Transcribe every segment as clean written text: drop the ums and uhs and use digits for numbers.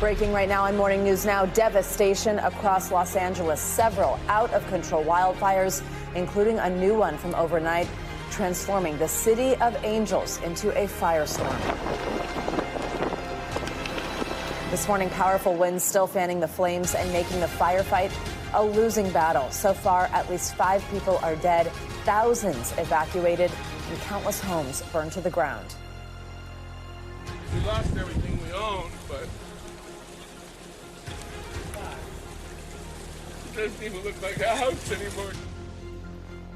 Breaking right now on Morning News Now, devastation across Los Angeles. Several out-of-control wildfires, including a new one from overnight, transforming the city of Angels into a firestorm. This morning, powerful winds still fanning the flames and making the firefight a losing battle. So far, at least 5 people are dead, thousands evacuated, and countless homes burned to the ground. We lost everything we owned, but it doesn't even look like a house anymore.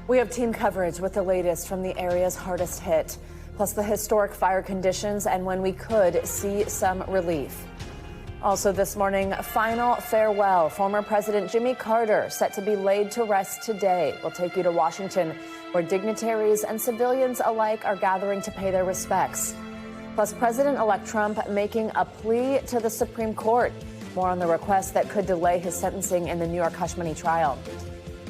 We have team coverage with the latest from the areas hardest hit, plus the historic fire conditions and when we could see some relief. Also this morning, final farewell. Former President Jimmy Carter set to be laid to rest today. We'll take you to Washington, where dignitaries and civilians alike are gathering to pay their respects. Plus, President-elect Trump making a plea to the Supreme Court. More on the request that could delay his sentencing in the New York hush money trial.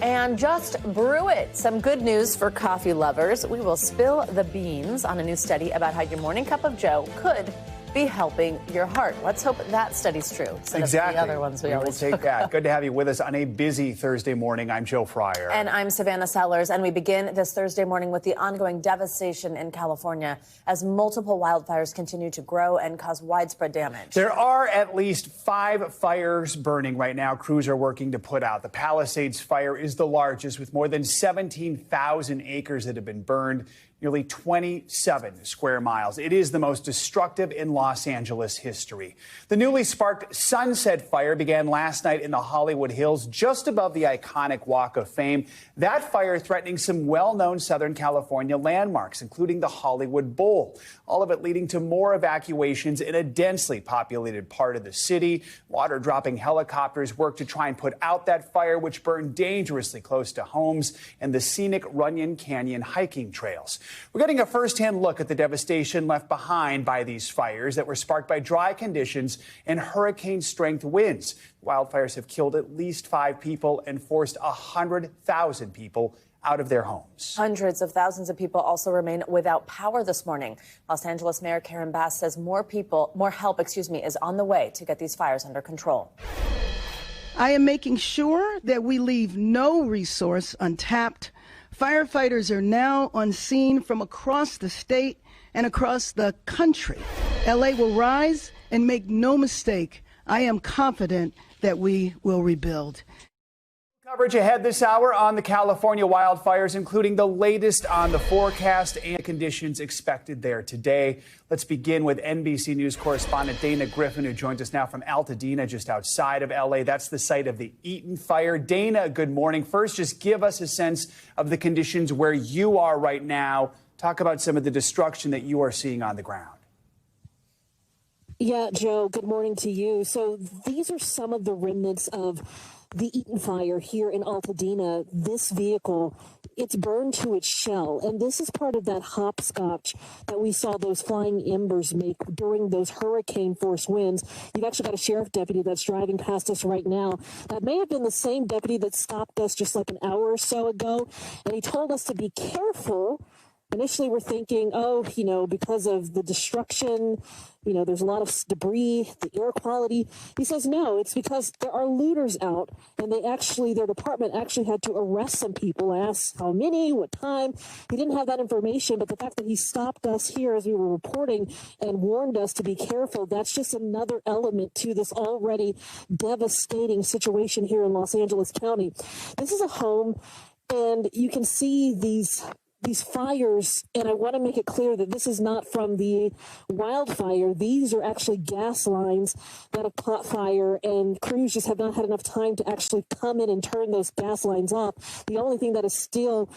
And just brew it. Some good news for coffee lovers. We will spill the beans on a new study about how your morning cup of joe could be helping your heart. Let's hope that study's true. Exactly. The other ones we always will take that. Good to have you with us on a busy Thursday morning. I'm Joe Fryer. And I'm Savannah Sellers. And we begin this Thursday morning with the ongoing devastation in California as multiple wildfires continue to grow and cause widespread damage. There are at least 5 fires burning right now. Crews are working to put out. The Palisades fire is the largest, with more than 17,000 acres that have been burned. Nearly 27 square miles. It is the most destructive in Los Angeles history. The newly sparked Sunset Fire began last night in the Hollywood Hills, just above the iconic Walk of Fame. That fire threatening some well-known Southern California landmarks, including the Hollywood Bowl. All of it leading to more evacuations in a densely populated part of the city. Water-dropping helicopters worked to try and put out that fire, which burned dangerously close to homes and the scenic Runyon Canyon hiking trails. We're getting a first-hand look at the devastation left behind by these fires that were sparked by dry conditions and hurricane-strength winds. Wildfires have killed at least 5 people and forced 100,000 people out of their homes. Hundreds of thousands of people also remain without power this morning. Los Angeles Mayor Karen Bass says more help is on the way to get these fires under control. I am making sure that we leave no resource untapped. Firefighters are now on scene from across the state and across the country. LA will rise, and make no mistake, I am confident that we will rebuild. Coverage ahead this hour on the California wildfires, including the latest on the forecast and conditions expected there today. Let's begin with NBC News correspondent Dana Griffin, who joins us now from Altadena, just outside of L.A. That's the site of the Eaton fire. Dana, good morning. First, just give us a sense of the conditions where you are right now. Talk about some of the destruction that you are seeing on the ground. Yeah, Joe, good morning to you. So these are some of the remnants of the Eaton fire here in Altadena. This vehicle, it's burned to its shell, and this is part of that hopscotch that we saw those flying embers make during those hurricane-force winds. You've actually got a sheriff deputy that's driving past us right now. That may have been the same deputy that stopped us just like an hour or so ago, and he told us to be careful. Initially, we're thinking, because of the destruction, there's a lot of debris, the air quality. He says, no, it's because there are looters out, and their department actually had to arrest some people. I asked how many, what time. He didn't have that information, but the fact that he stopped us here as we were reporting and warned us to be careful, that's just another element to this already devastating situation here in Los Angeles County. This is a home, and you can see these fires, and I want to make it clear that this is not from the wildfire. These are actually gas lines that have caught fire, and crews just have not had enough time to actually come in and turn those gas lines off. The only thing that is still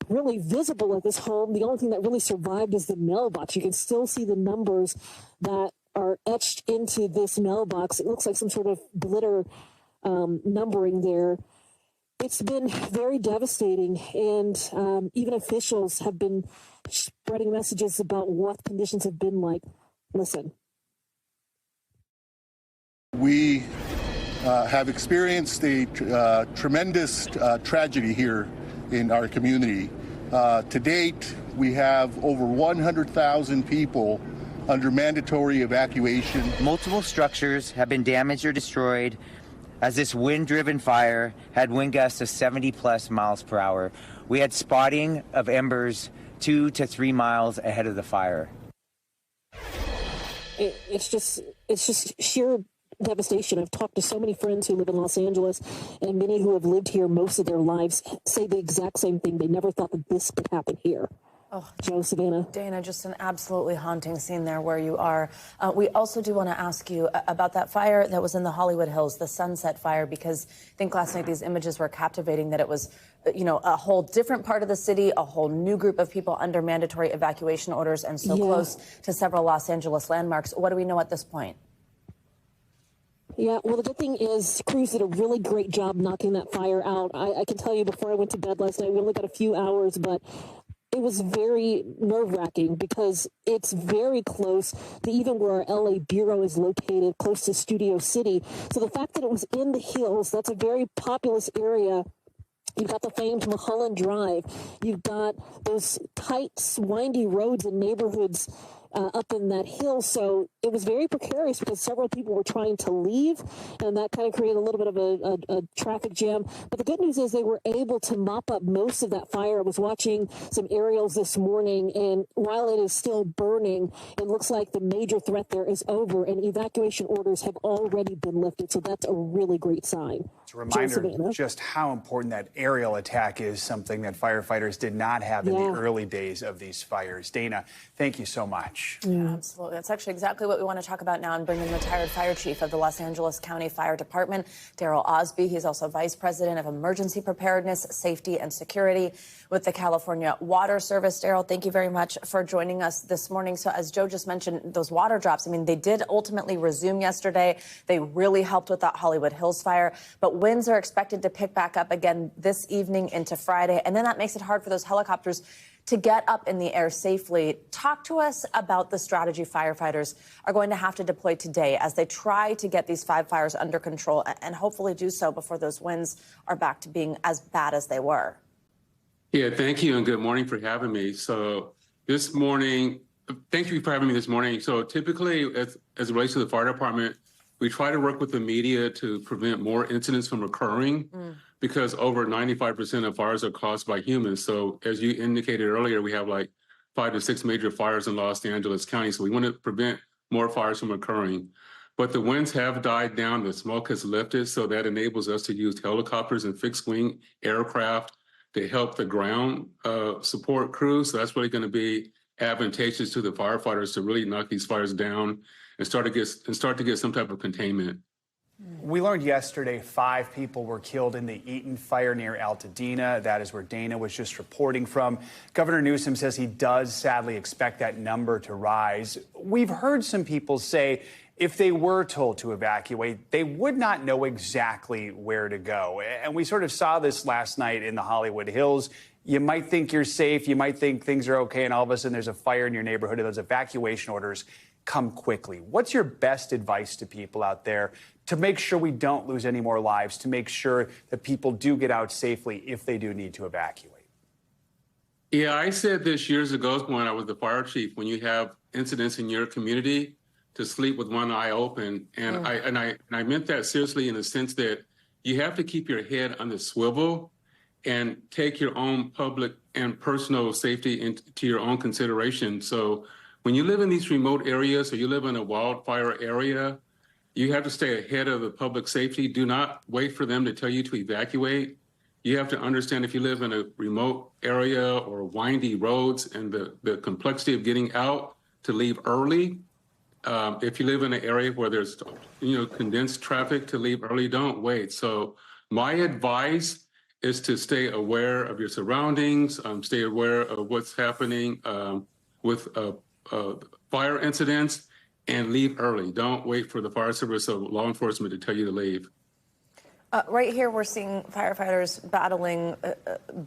really visible at this home, the only thing that really survived is the mailbox. You can still see the numbers that are etched into this mailbox. It looks like some sort of glitter numbering there. It's been very devastating, and even officials have been spreading messages about what conditions have been like. Listen. We have experienced a tremendous tragedy here in our community. To date, we have over 100,000 people under mandatory evacuation. Multiple structures have been damaged or destroyed as this wind-driven fire had wind gusts of 70+ miles per hour. We had spotting of embers 2 to 3 miles ahead of the fire. It's just sheer devastation. I've talked to so many friends who live in Los Angeles, and many who have lived here most of their lives say the exact same thing. They never thought that this could happen here. Oh, Joe, Savannah. Dana, just an absolutely haunting scene there where you are. We also do want to ask you about that fire that was in the Hollywood Hills, the Sunset Fire, because I think last night these images were captivating, that it was, a whole different part of the city, a whole new group of people under mandatory evacuation orders and so close to several Los Angeles landmarks. What do we know at this point? Yeah, well, the good thing is crews did a really great job knocking that fire out. I can tell you before I went to bed last night, we only got a few hours, but it was very nerve-wracking because it's very close to even where our LA Bureau is located, close to Studio City. So the fact that it was in the hills, that's a very populous area. You've got the famed Mulholland Drive. You've got those tight, windy roads and neighborhoods up in that hill. So it was very precarious because several people were trying to leave, and that kind of created a little bit of a traffic jam. But the good news is they were able to mop up most of that fire. I was watching some aerials this morning, and while it is still burning, it looks like the major threat there is over, and evacuation orders have already been lifted. So that's a really great sign. It's a reminder just how important that aerial attack is, something that firefighters did not have in the early days of these fires. Dana, thank you so much. Yeah, absolutely. That's actually exactly what we want to talk about now and bring in retired fire chief of the Los Angeles County Fire Department, Daryl Osby. He's also vice president of emergency preparedness, safety, and security with the California Water Service. Daryl, thank you very much for joining us this morning. So as Joe just mentioned, those water drops, I mean, they did ultimately resume yesterday. They really helped with that Hollywood Hills fire, but winds are expected to pick back up again this evening into Friday, and then that makes it hard for those helicopters to get up in the air safely. Talk to us about the strategy firefighters are going to have to deploy today as they try to get these 5 fires under control and hopefully do so before those winds are back to being as bad as they were. Yeah, thank you and good morning for having me. So this morning, thank you for having me this morning. So typically, as it relates to the fire department, we try to work with the media to prevent more incidents from occurring because over 95% of fires are caused by humans. So as you indicated earlier, we have like 5 to 6 major fires in Los Angeles County. So we want to prevent more fires from occurring. But the winds have died down, the smoke has lifted, so that enables us to use helicopters and fixed wing aircraft to help the ground support crews. So that's really going to be advantageous to the firefighters to really knock these fires down and start to get some type of containment. We learned yesterday 5 people were killed in the Eaton fire near Altadena. That is where Dana was just reporting from. Governor Newsom says he does sadly expect that number to rise. We've heard some people say if they were told to evacuate, they would not know exactly where to go. And we sort of saw this last night in the Hollywood Hills. You might think you're safe, you might think things are okay, and all of a sudden there's a fire in your neighborhood and those evacuation orders come quickly. What's your best advice to people out there to make sure we don't lose any more lives, to make sure that people do get out safely if they do need to evacuate? Yeah, I said this years ago when I was the fire chief, when you have incidents in your community, to sleep with one eye open. And I meant that seriously in the sense that you have to keep your head on the swivel and take your own public and personal safety into your own consideration. So when you live in these remote areas or you live in a wildfire area, you have to stay ahead of the public safety. Do not wait for them to tell you to evacuate. You have to understand if you live in a remote area or windy roads and the complexity of getting out, to leave early. If you live in an area where there's condensed traffic, to leave early, don't wait. So my advice is to stay aware of your surroundings, stay aware of what's happening with fire incidents, and leave early. Don't wait for the fire service or law enforcement to tell you to leave. Right here, we're seeing firefighters battling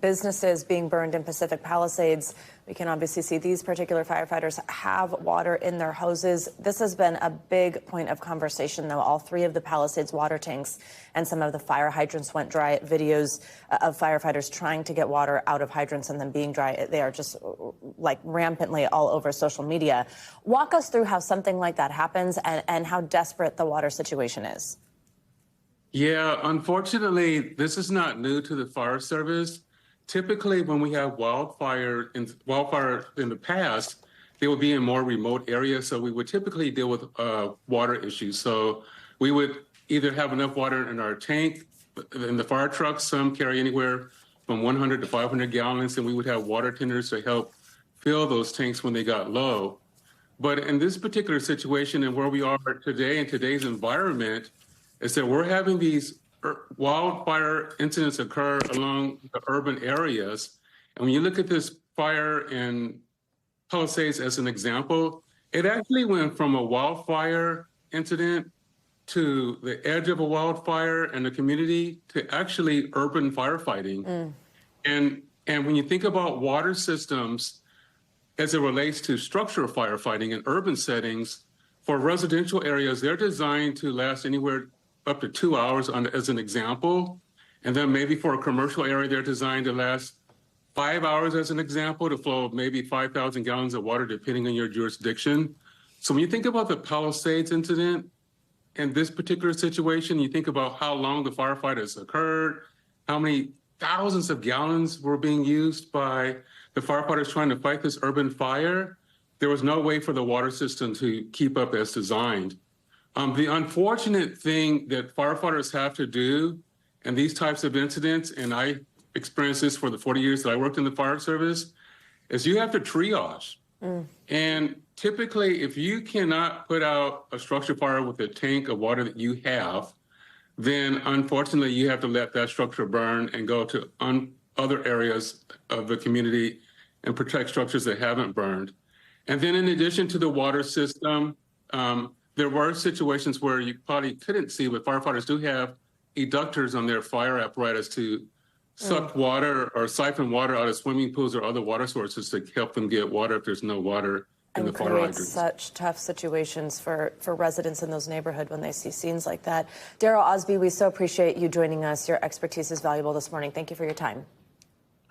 businesses being burned in Pacific Palisades. We can obviously see these particular firefighters have water in their hoses. This has been a big point of conversation, though. All three of the Palisades water tanks and some of the fire hydrants went dry. Videos of firefighters trying to get water out of hydrants and then being dry. They are just like rampantly all over social media. Walk us through how something like that happens and how desperate the water situation is. Yeah, unfortunately, this is not new to the fire service. Typically, when we have wildfire in the past, they would be in more remote areas. So we would typically deal with water issues. So we would either have enough water in our tank, in the fire trucks, some carry anywhere from 100 to 500 gallons, and we would have water tenders to help fill those tanks when they got low. But in this particular situation and where we are today in today's environment, is that we're having these wildfire incidents occur along the urban areas. And when you look at this fire in Palisades as an example, it actually went from a wildfire incident to the edge of a wildfire in the community to actually urban firefighting. And when you think about water systems as it relates to structural firefighting in urban settings, for residential areas, they're designed to last anywhere up to 2 hours as an example. And then maybe for a commercial area, they're designed to last 5 hours as an example, to flow maybe 5,000 gallons of water, depending on your jurisdiction. So when you think about the Palisades incident and this particular situation, you think about how long the firefighters occurred, how many thousands of gallons were being used by the firefighters trying to fight this urban fire. There was no way for the water system to keep up as designed. The unfortunate thing that firefighters have to do in these types of incidents, and I experienced this for the 40 years that I worked in the fire service, is you have to triage. And typically, if you cannot put out a structure fire with a tank of water that you have, then unfortunately, you have to let that structure burn and go to other areas of the community and protect structures that haven't burned. And then in addition to the water system, there were situations where you probably couldn't see, but firefighters do have eductors on their fire apparatus to suck water or siphon water out of swimming pools or other water sources to help them get water if there's no water in the fire hydrants. And creates such tough situations for residents in those neighborhoods when they see scenes like that. Daryl Osby, we so appreciate you joining us. Your expertise is valuable this morning. Thank you for your time.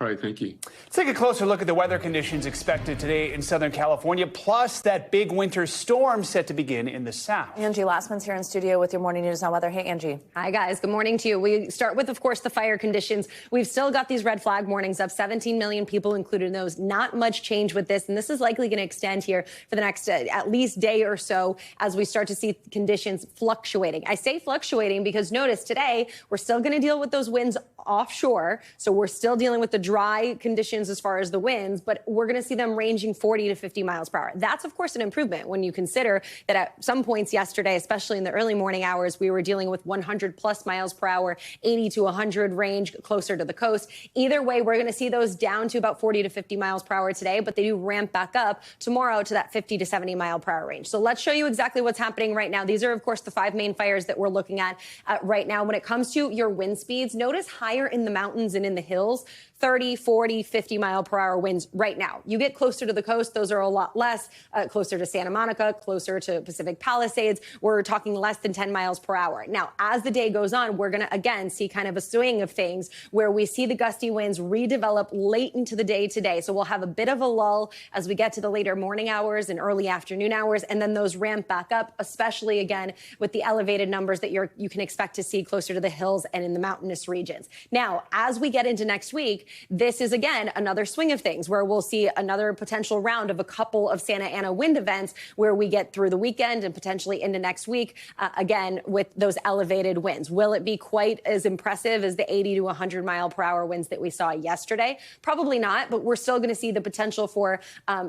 All right, thank you. Let's take a closer look at the weather conditions expected today in Southern California, plus that big winter storm set to begin in the south. Angie Lastman's here in studio with your morning news on weather. Hey, Angie. Hi, guys. Good morning to you. We start with, of course, the fire conditions. We've still got these red flag warnings up. 17 million people included in those. Not much change with this. And this is likely going to extend here for the next at least day or so as we start to see conditions fluctuating. I say fluctuating because notice today we're still going to deal with those winds offshore. So we're still dealing with the dry conditions as far as the winds, but we're going to see them ranging 40 to 50 miles per hour. That's, of course, an improvement when you consider that at some points yesterday, especially in the early morning hours, we were dealing with 100 plus miles per hour, 80 to 100 range closer to the coast. Either way, we're going to see those down to about 40 to 50 miles per hour today, but they do ramp back up tomorrow to that 50 to 70 mile per hour range. So let's show you exactly what's happening right now. These are, of course, the 5 main fires that we're looking at right now. When it comes to your wind speeds, notice higher in the mountains and in the hills, 30, 40, 50 mile per hour winds right now. You get closer to the coast, those are a lot less, closer to Santa Monica, closer to Pacific Palisades. We're talking less than 10 miles per hour. Now, as the day goes on, we're going to, again, see kind of a swing of things where we see the gusty winds redevelop late into the day today. So we'll have a bit of a lull as we get to the later morning hours and early afternoon hours, and then those ramp back up, especially, again, with the elevated numbers that you can expect to see closer to the hills and in the mountainous regions. Now, as we get into next week, this is, again, another swing of things where we'll see another potential round of a couple of Santa Ana wind events where we get through the weekend and potentially into next week, again, with those elevated winds. Will it be quite as impressive as the 80 to 100 mile per hour winds that we saw yesterday? Probably not, but we're still going to see the potential for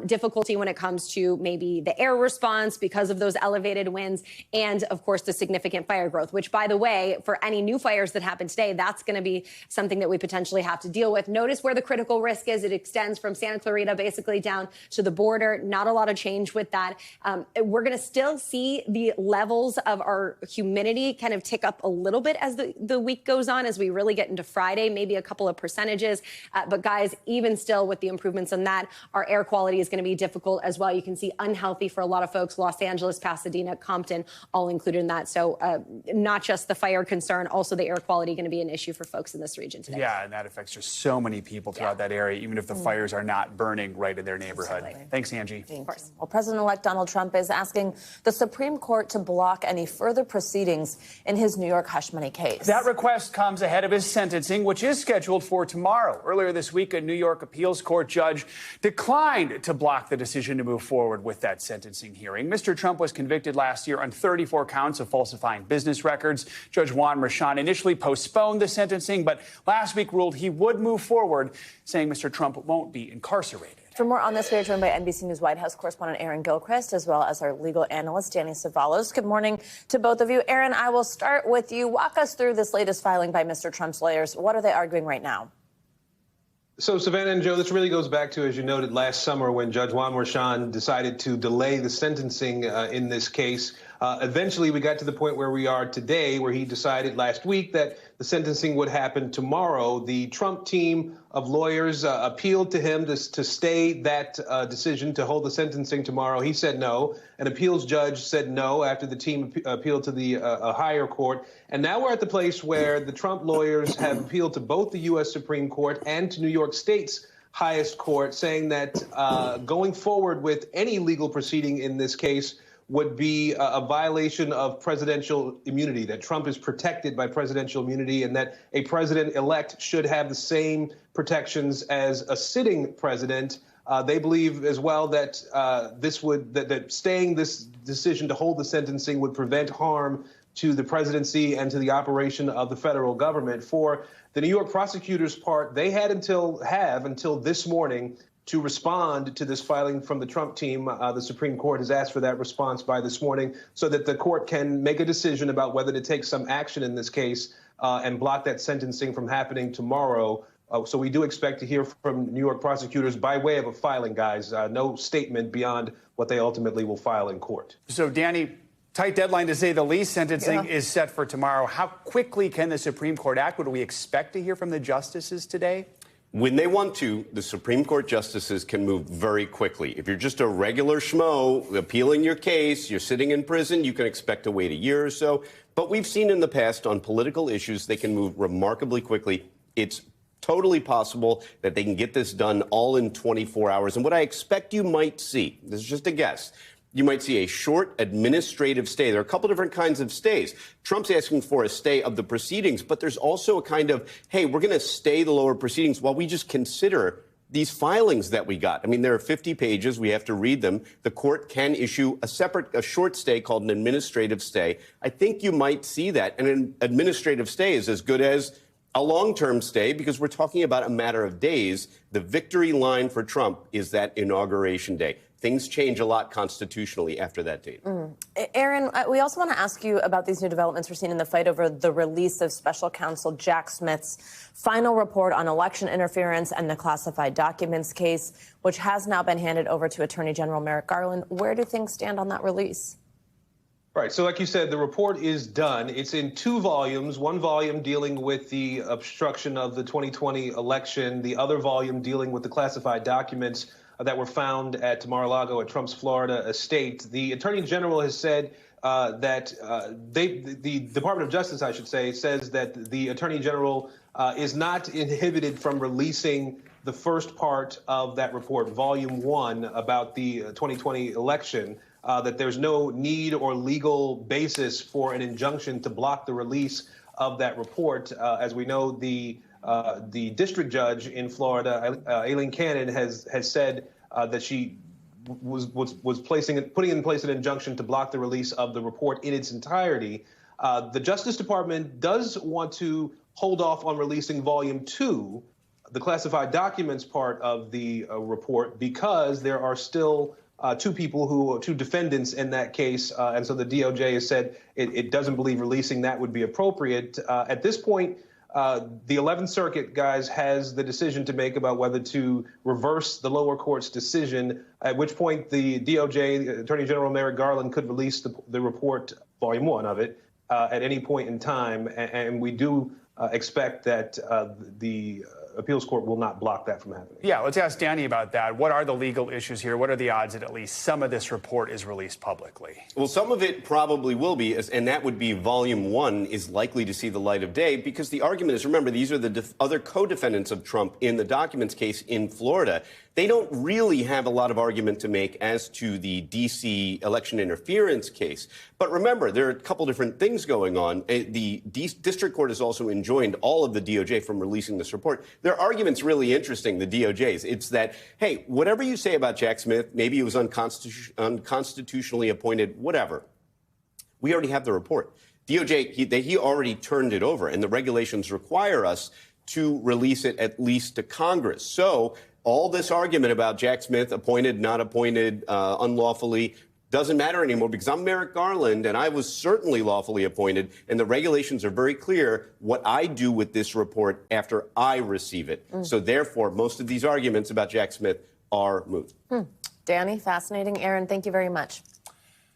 difficulty when it comes to maybe the air response because of those elevated winds and, of course, the significant fire growth, which, by the way, for any new fires that happen today, that's going to be something that we potentially have to deal with. notice where the critical risk is. It extends from Santa Clarita basically down to the border. Not a lot of change with that. We're going to still see the levels of our humidity kind of tick up a little bit as the week goes on, as we really get into Friday, maybe a couple of percentages. But guys, even still with the improvements on that, our air quality is going to be difficult as well. You can see unhealthy for a lot of folks. Los Angeles, Pasadena, Compton, all included in that. So not just the fire concern, also the air quality going to be an issue for folks in this region today. Yeah, and that affects just so many people throughout that area, even if the fires are not burning right in their neighborhood. Absolutely. Thanks, Angie. Of course. Well, President-elect Donald Trump is asking the Supreme Court to block any further proceedings in his New York hush money case. That request comes ahead of his sentencing, which is scheduled for tomorrow. Earlier this week, a New York appeals court judge declined to block the decision to move forward with that sentencing hearing. Mr. Trump was convicted last year on 34 counts of falsifying business records. Judge Juan Merchan initially postponed the sentencing, but last week ruled he would move forward, saying Mr. Trump won't be incarcerated. For more on this, we are joined by NBC News White House correspondent Aaron Gilchrist, as well as our legal analyst, Danny Savalos. Good morning to both of you. Aaron, I will start with you. Walk us through this latest filing by Mr. Trump's lawyers. What are they arguing right now? So, Savannah and Joe, this really goes back to, as you noted, last summer when Judge Juan Merchan decided to delay the sentencing in this case. Eventually, we got to the point where we are today, where he decided last week that the sentencing would happen tomorrow. The Trump team of lawyers appealed to him to stay that decision to hold the sentencing tomorrow. He said no. An appeals judge said no after the team appealed to the higher court. And now we're at the place where the Trump lawyers have appealed to both the U.S. Supreme Court and to New York State's highest court, saying that going forward with any legal proceeding in this case would be a violation of presidential immunity, that Trump is protected by presidential immunity and that a president-elect should have the same protections as a sitting president. They believe as well that that staying this decision to hold the sentencing would prevent harm to the presidency and to the operation of the federal government. For the New York prosecutors' part, they had until this morning to respond to this filing from the Trump team. The Supreme Court has asked for that response by this morning so that the court can make a decision about whether to take some action in this case and block that sentencing from happening tomorrow. So we do expect to hear from New York prosecutors by way of a filing, guys. No statement beyond what they ultimately will file in court. So, Danny, tight deadline to say the least. Sentencing is set for tomorrow. How quickly can the Supreme Court act? What do we expect to hear from the justices today? When they want to, the Supreme Court justices can move very quickly. If you're just a regular schmo appealing your case, you're sitting in prison, you can expect to wait a year or so. But we've seen in the past on political issues, they can move remarkably quickly. It's totally possible that they can get this done all in 24 hours. And what I expect you might see, this is just a guess, you might see a short administrative stay. There are a couple different kinds of stays. Trump's asking for a stay of the proceedings, but there's also a kind of, hey, we're going to stay the lower proceedings while we just consider these filings that we got. I mean, there are 50 pages. We have to read them. The court can issue a short stay called an administrative stay. I think you might see that. And an administrative stay is as good as a long-term stay because we're talking about a matter of days. The victory line for Trump is that inauguration day. Things change a lot constitutionally after that date. Aaron, we also want to ask you about these new developments we're seeing in the fight over the release of special counsel Jack Smith's final report on election interference and the classified documents case, which has now been handed over to Attorney General Merrick Garland. Where do things stand on that release? Right. So like you said, the report is done. It's in 2 volumes, one volume dealing with the obstruction of the 2020 election, the other volume dealing with the classified documents that were found at Mar-a-Lago at Trump's Florida estate. The Attorney General has said that the Department of Justice, I should say, says that the Attorney General is not inhibited from releasing the first part of that report, Volume 1, about the 2020 election, that there's no need or legal basis for an injunction to block the release of that report. As we know, the district judge in Florida, Aileen Cannon, has said that she was putting in place an injunction to block the release of the report in its entirety. The Justice Department does want to hold off on releasing Volume 2, the classified documents part of the report, because there are still two defendants in that case. And so the DOJ has said it doesn't believe releasing that would be appropriate. At this point, The 11th Circuit, guys, has the decision to make about whether to reverse the lower court's decision, at which point the DOJ, Attorney General Merrick Garland, could release the report, Volume 1 of it, at any point in time. And we do expect that the appeals court will not block that from happening. Yeah, let's ask Danny about that. What are the legal issues here? What are the odds that at least some of this report is released publicly? Well, some of it probably will be, and that would be Volume 1 is likely to see the light of day, because the argument is, remember, these are the other co-defendants of Trump in the documents case in Florida. They don't really have a lot of argument to make as to the D.C. election interference case. But remember, there are a couple different things going on. The district court has also enjoined all of the DOJ from releasing this report. Their argument's really interesting, the DOJ's. It's that, hey, whatever you say about Jack Smith, maybe he was unconstitutionally appointed, whatever. We already have the report. DOJ, he already turned it over, and the regulations require us to release it at least to Congress. So all this argument about Jack Smith, appointed, not appointed, unlawfully, doesn't matter anymore, because I'm Merrick Garland and I was certainly lawfully appointed, and the regulations are very clear what I do with this report after I receive it. So therefore, most of these arguments about Jack Smith are moot. Danny, fascinating. Aaron, thank you very much.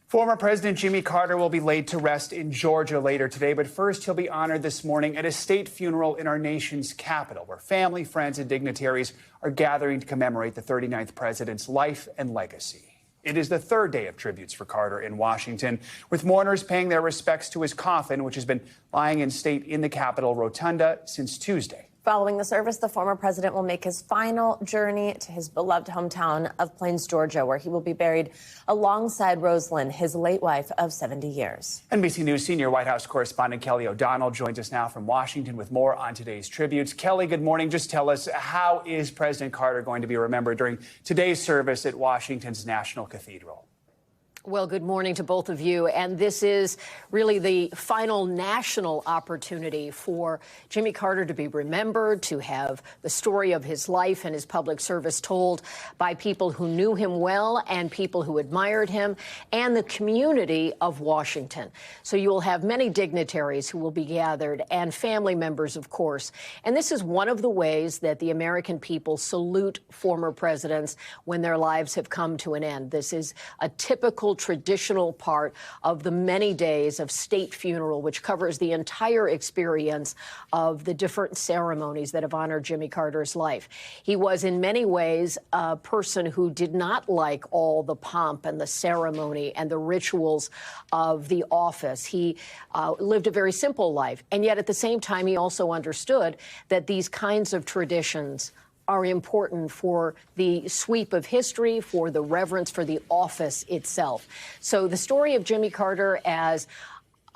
Former President Jimmy Carter will be laid to rest in Georgia later today, but first he'll be honored this morning at a state funeral in our nation's capital, where family, friends, and dignitaries are gathering to commemorate the 39th president's life and legacy. It is the third day of tributes for Carter in Washington, with mourners paying their respects to his coffin, which has been lying in state in the Capitol Rotunda since Tuesday. Following the service, the former president will make his final journey to his beloved hometown of Plains, Georgia, where he will be buried alongside Rosalind, his late wife of 70 years. NBC News senior White House correspondent Kelly O'Donnell joins us now from Washington with more on today's tributes. Kelly, good morning. Just tell us, how is President Carter going to be remembered during today's service at Washington's National Cathedral? Well, good morning to both of you. And this is really the final national opportunity for Jimmy Carter to be remembered, to have the story of his life and his public service told by people who knew him well and people who admired him, and the community of Washington. So you will have many dignitaries who will be gathered, and family members, of course. And this is one of the ways that the American people salute former presidents when their lives have come to an end. This is a typical traditional part of the many days of state funeral, which covers the entire experience of the different ceremonies that have honored Jimmy Carter's life. He was in many ways a person who did not like all the pomp and the ceremony and the rituals of the office. He lived a very simple life, and yet at the same time he also understood that these kinds of traditions are important for the sweep of history, for the reverence for the office itself. So the story of Jimmy Carter as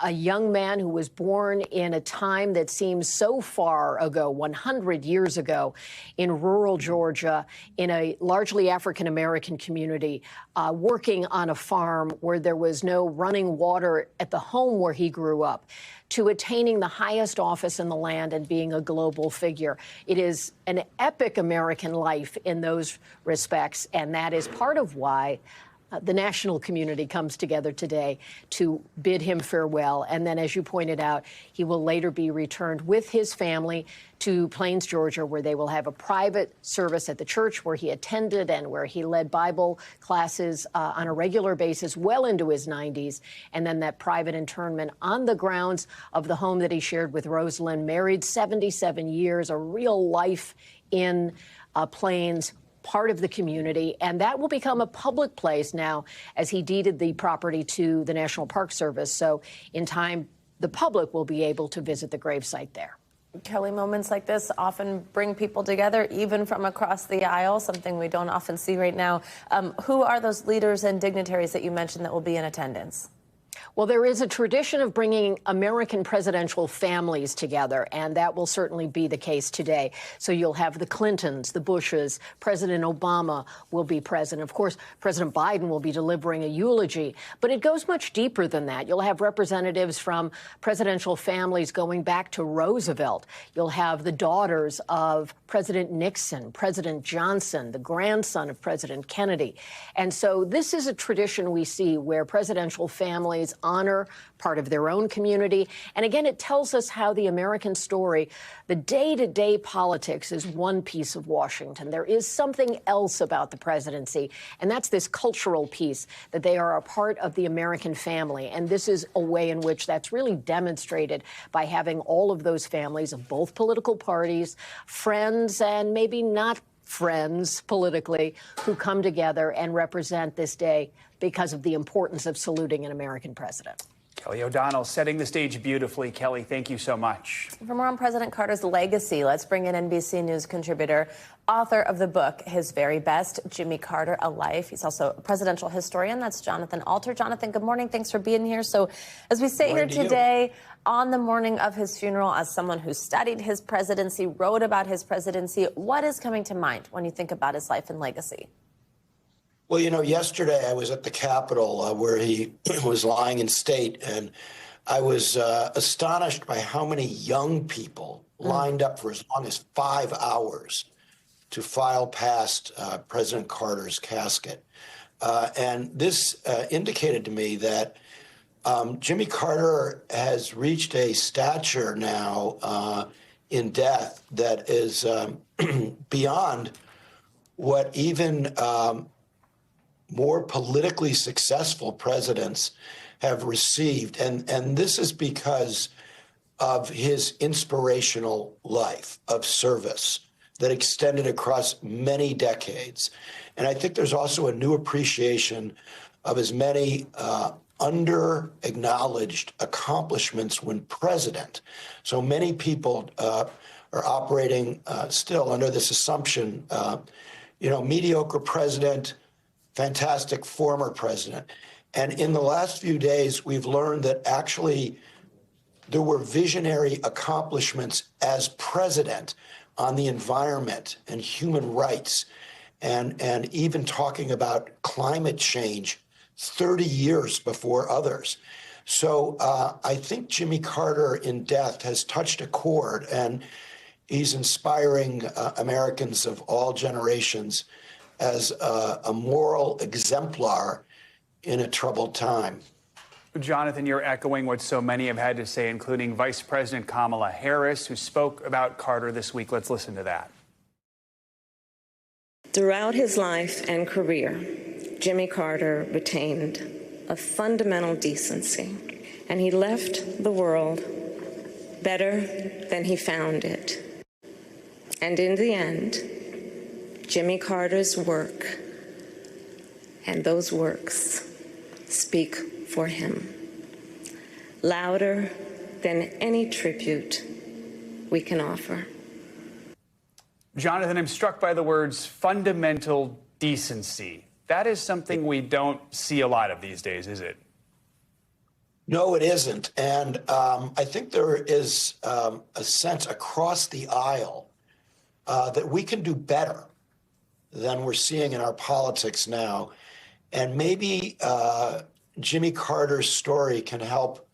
a young man who was born in a time that seems so far ago, 100 years ago, in rural Georgia, in a largely African-American community, working on a farm where there was no running water at the home where he grew up, to attaining the highest office in the land and being a global figure. It is an epic American life in those respects, and that is part of why the national community comes together today to bid him farewell. And then, as you pointed out, he will later be returned with his family to Plains, Georgia, where they will have a private service at the church where he attended and where he led Bible classes on a regular basis well into his 90s. And then that private internment on the grounds of the home that he shared with Rosalind, married 77 years, a real life in Plains, part of the community, and that will become a public place now as he deeded the property to the National Park Service. So in time, the public will be able to visit the gravesite there. Kelly, moments like this often bring people together, even from across the aisle, something we don't often see right now. Who are those leaders and dignitaries that you mentioned that will be in attendance? Well, there is a tradition of bringing American presidential families together, and that will certainly be the case today. So you'll have the Clintons, the Bushes, President Obama will be present. Of course, President Biden will be delivering a eulogy, but it goes much deeper than that. You'll have representatives from presidential families going back to Roosevelt. You'll have the daughters of President Nixon, President Johnson, the grandson of President Kennedy. And so this is a tradition we see where presidential families families honor part of their own community. And again, it tells us how the American story, the day-to-day politics, is one piece of Washington. There is something else about the presidency, and that's this cultural piece, that they are a part of the American family. And this is a way in which that's really demonstrated by having all of those families of both political parties, friends, and maybe not friends politically, who come together and represent this day because of the importance of saluting an American president. Kelly O'Donnell setting the stage beautifully. Kelly, thank you so much. For more on President Carter's legacy, let's bring in NBC News contributor, author of the book, His Very Best, Jimmy Carter, A Life. He's also a presidential historian. That's Jonathan Alter. Jonathan, good morning. Thanks for being here. So as we sit here today on the morning of his funeral, as someone who studied his presidency, wrote about his presidency, what is coming to mind when you think about his life and legacy? Well, you know, yesterday I was at the Capitol where he was lying in state, and I was astonished by how many young people lined up for as long as 5 hours to file past President Carter's casket. And this indicated to me that Jimmy Carter has reached a stature now in death that is beyond what even more politically successful presidents have received. And this is because of his inspirational life of service that extended across many decades. And I think there's also a new appreciation of his many under-acknowledged accomplishments when president. So many people are operating still under this assumption, mediocre president, fantastic former president. And in the last few days, we've learned that actually there were visionary accomplishments as president on the environment and human rights, and even talking about climate change 30 years before others. So I think Jimmy Carter in death has touched a chord, and he's inspiring Americans of all generations as a moral exemplar in a troubled time. Jonathan, you're echoing what so many have had to say, including Vice President Kamala Harris, who spoke about Carter this week. Let's listen to that. Throughout his life and career, Jimmy Carter retained a fundamental decency, and he left the world better than he found it. And in the end, Jimmy Carter's work and those works speak for him, louder than any tribute we can offer. Jonathan, I'm struck by the words fundamental decency. That is something we don't see a lot of these days, is it? No, it isn't. And I think there is a sense across the aisle that we can do better than we're seeing in our politics now. And maybe Jimmy Carter's story can help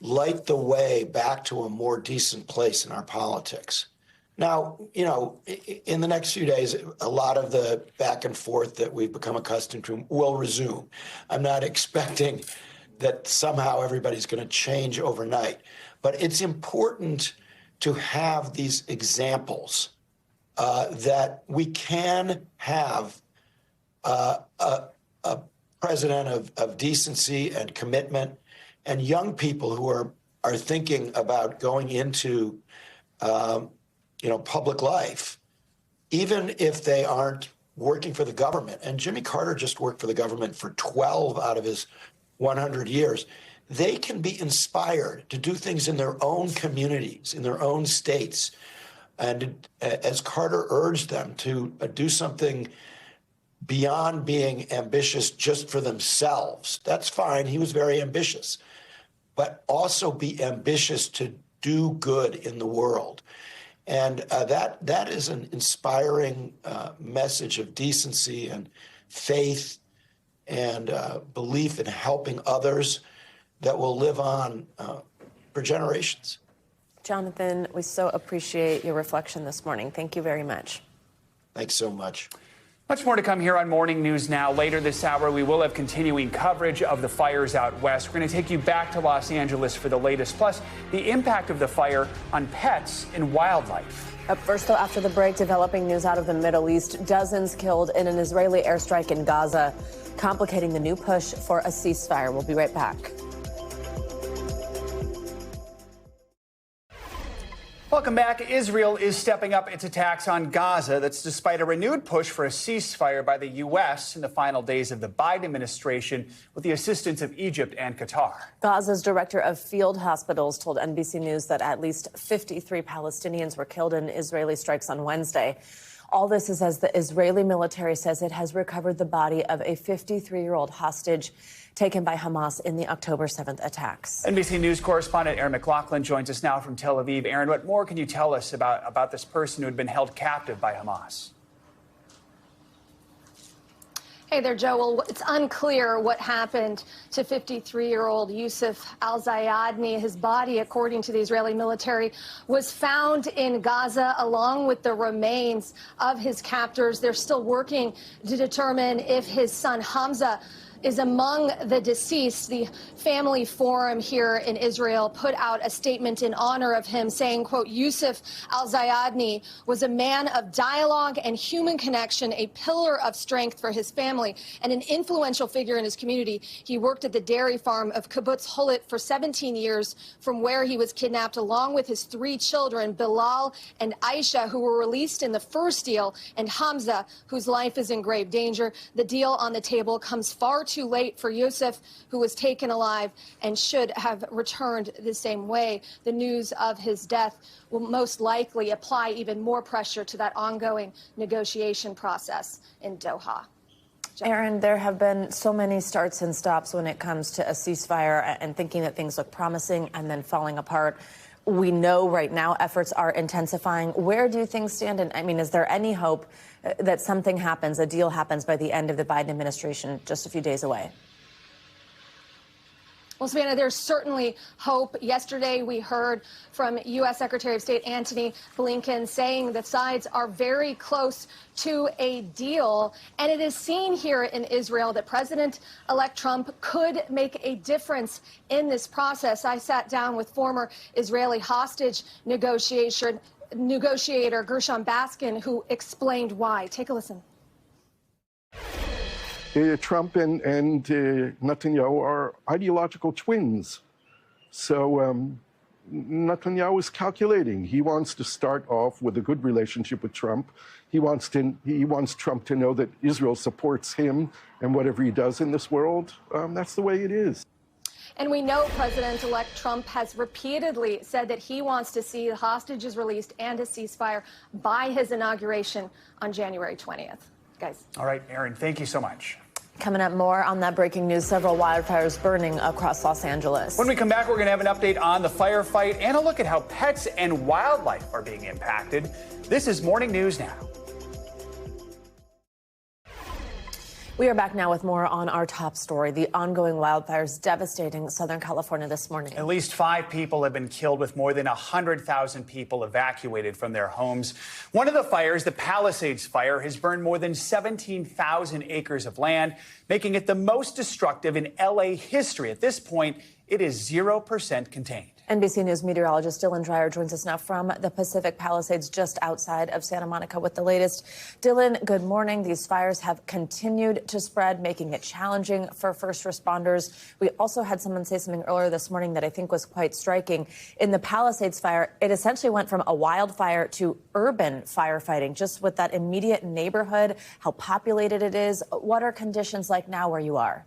light the way back to a more decent place in our politics. Now, in the next few days, a lot of the back and forth that we've become accustomed to will resume. I'm not expecting that somehow everybody's going to change overnight. But it's important to have these examples that we can have a president of decency and commitment, and young people who are thinking about going into public life, even if they aren't working for the government. And Jimmy Carter just worked for the government for 12 out of his 100 years. They can be inspired to do things in their own communities, in their own states. And as Carter urged them to do something beyond being ambitious just for themselves, that's fine. He was very ambitious, but also be ambitious to do good in the world. And that is an inspiring message of decency and faith and belief in helping others that will live on for generations. Jonathan, we so appreciate your reflection this morning. Thank you very much. Thanks so much. Much more to come here on Morning News Now. Later this hour, we will have continuing coverage of the fires out west. We're going to take you back to Los Angeles for the latest, plus the impact of the fire on pets and wildlife. Up first, though, after the break, developing news out of the Middle East. Dozens killed in an Israeli airstrike in Gaza, complicating the new push for a ceasefire. We'll be right back. Welcome back. Israel is stepping up its attacks on Gaza. That's despite a renewed push for a ceasefire by the U.S. in the final days of the Biden administration with the assistance of Egypt and Qatar. Gaza's director of field hospitals told NBC News that at least 53 Palestinians were killed in Israeli strikes on Wednesday. All this is as the Israeli military says it has recovered the body of a 53-year-old hostage taken by Hamas in the October 7th attacks. NBC News correspondent Aaron McLaughlin joins us now from Tel Aviv. Aaron, what more can you tell us about this person who had been held captive by Hamas? Hey there, Joe. Well, it's unclear what happened to 53-year-old Yusuf al-Zayadni. His body, according to the Israeli military, was found in Gaza along with the remains of his captors. They're still working to determine if his son Hamza is among the deceased. The family forum here in Israel put out a statement in honor of him saying, quote, Yusuf al-Zayadni was a man of dialogue and human connection, a pillar of strength for his family, and an influential figure in his community. He worked at the dairy farm of Kibbutz Holit for 17 years, from where he was kidnapped along with his 3 children, Bilal and Aisha, who were released in the first deal, and Hamza, whose life is in grave danger. The deal on the table comes far too late for Yusuf, who was taken alive and should have returned the same way. The news of his death will most likely apply even more pressure to that ongoing negotiation process in Doha. Aaron, there have been so many starts and stops when it comes to a ceasefire and thinking that things look promising and then falling apart. We know right now efforts are intensifying. Where do things stand? And I mean, is there any hope that something happens, a deal happens by the end of the Biden administration just a few days away? Well, Savannah, there's certainly hope. Yesterday, we heard from U.S. Secretary of State Antony Blinken saying that sides are very close to a deal. And it is seen here in Israel that President-elect Trump could make a difference in this process. I sat down with former Israeli hostage negotiator Gershon Baskin, who explained why. Take a listen. Trump and Netanyahu are ideological twins. So Netanyahu is calculating. He wants to start off with a good relationship with Trump. He wants Trump to know that Israel supports him and whatever he does in this world. That's the way it is. And we know President-elect Trump has repeatedly said that he wants to see the hostages released and a ceasefire by his inauguration on January 20th. Guys. All right, Aaron, thank you so much. Coming up more on that breaking news, several wildfires burning across Los Angeles. When we come back, we're going to have an update on the firefight and a look at how pets and wildlife are being impacted. This is Morning News Now. We are back now with more on our top story. The ongoing wildfires devastating Southern California this morning. At least 5 people have been killed, with more than 100,000 people evacuated from their homes. One of the fires, the Palisades fire, has burned more than 17,000 acres of land, making it the most destructive in L.A. history. At this point, it is 0% contained. NBC News meteorologist Dylan Dreyer joins us now from the Pacific Palisades just outside of Santa Monica with the latest. Dylan, good morning. These fires have continued to spread, making it challenging for first responders. We also had someone say something earlier this morning that I think was quite striking. In the Palisades fire, it essentially went from a wildfire to urban firefighting, just with that immediate neighborhood, how populated it is. What are conditions like now where you are?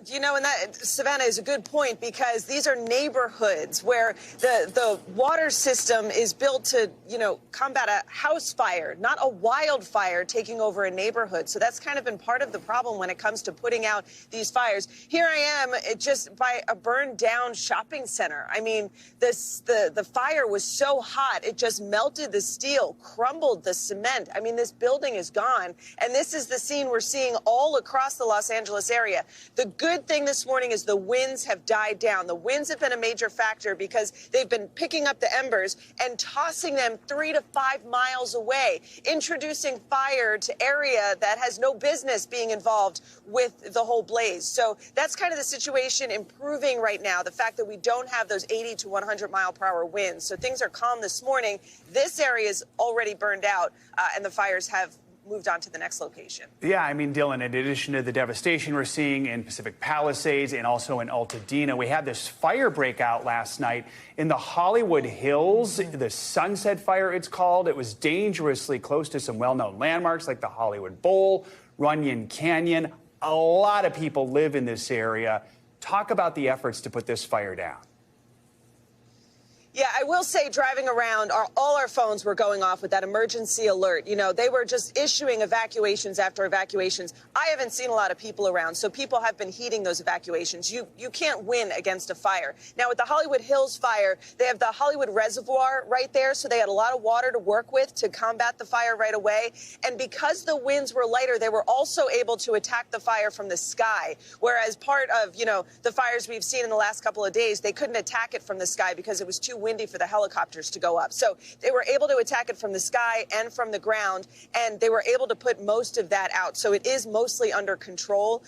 You know, and that, Savannah, is a good point, because these are neighborhoods where the water system is built to, you know, combat a house fire, not a wildfire taking over a neighborhood. So that's kind of been part of the problem when it comes to putting out these fires. Here I am just by a burned down shopping center. I mean, the fire was so hot, it just melted the steel, crumbled the cement. I mean, this building is gone. And this is the scene we're seeing all across the Los Angeles area. The good good thing this morning is the winds have died down. The winds have been a major factor because they've been picking up the embers and tossing them 3 to 5 miles away, introducing fire to area that has no business being involved with the whole blaze. So that's kind of the situation improving right now, the fact that we don't have those 80 to 100 mile per hour winds. So things are calm this morning. This area is already burned out, and the fires have moved on to the next location. Yeah, I mean, Dylan, in addition to the devastation we're seeing in Pacific Palisades and also in Altadena, we had this fire breakout last night in the Hollywood Hills, the Sunset Fire, it's called. It was dangerously close to some well-known landmarks like the Hollywood Bowl, Runyon Canyon. A lot of people live in this area. Talk about the efforts to put this fire down. Yeah, I will say driving around, all our phones were going off with that emergency alert. You know, they were just issuing evacuations after evacuations. I haven't seen a lot of people around, so people have been heeding those evacuations. You can't win against a fire. Now, with the Hollywood Hills fire, they have the Hollywood Reservoir right there, so they had a lot of water to work with to combat the fire right away. And because the winds were lighter, they were also able to attack the fire from the sky, whereas part of, you know, the fires we've seen in the last couple of days, they couldn't attack it from the sky because it was too windy for the helicopters to go up. So they were able to attack it from the sky and from the ground, and they were able to put most of that out. So it is mostly under control.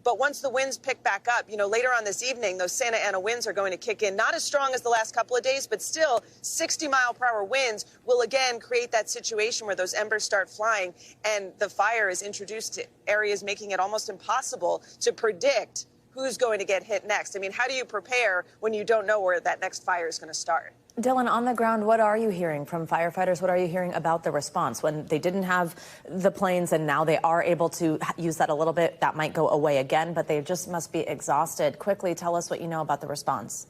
But once the winds pick back up, you know, later on this evening, those Santa Ana winds are going to kick in. Not as strong as the last couple of days, but still 60 mile per hour winds will again create that situation where those embers start flying and the fire is introduced to areas, making it almost impossible to predict who's going to get hit next. I mean, how do you prepare when you don't know where that next fire is going to start? Dylan, on the ground, what are you hearing from firefighters? What are you hearing about the response? When they didn't have the planes and now they are able to use that a little bit, that might go away again, but they just must be exhausted. Quickly, tell us what you know about the response.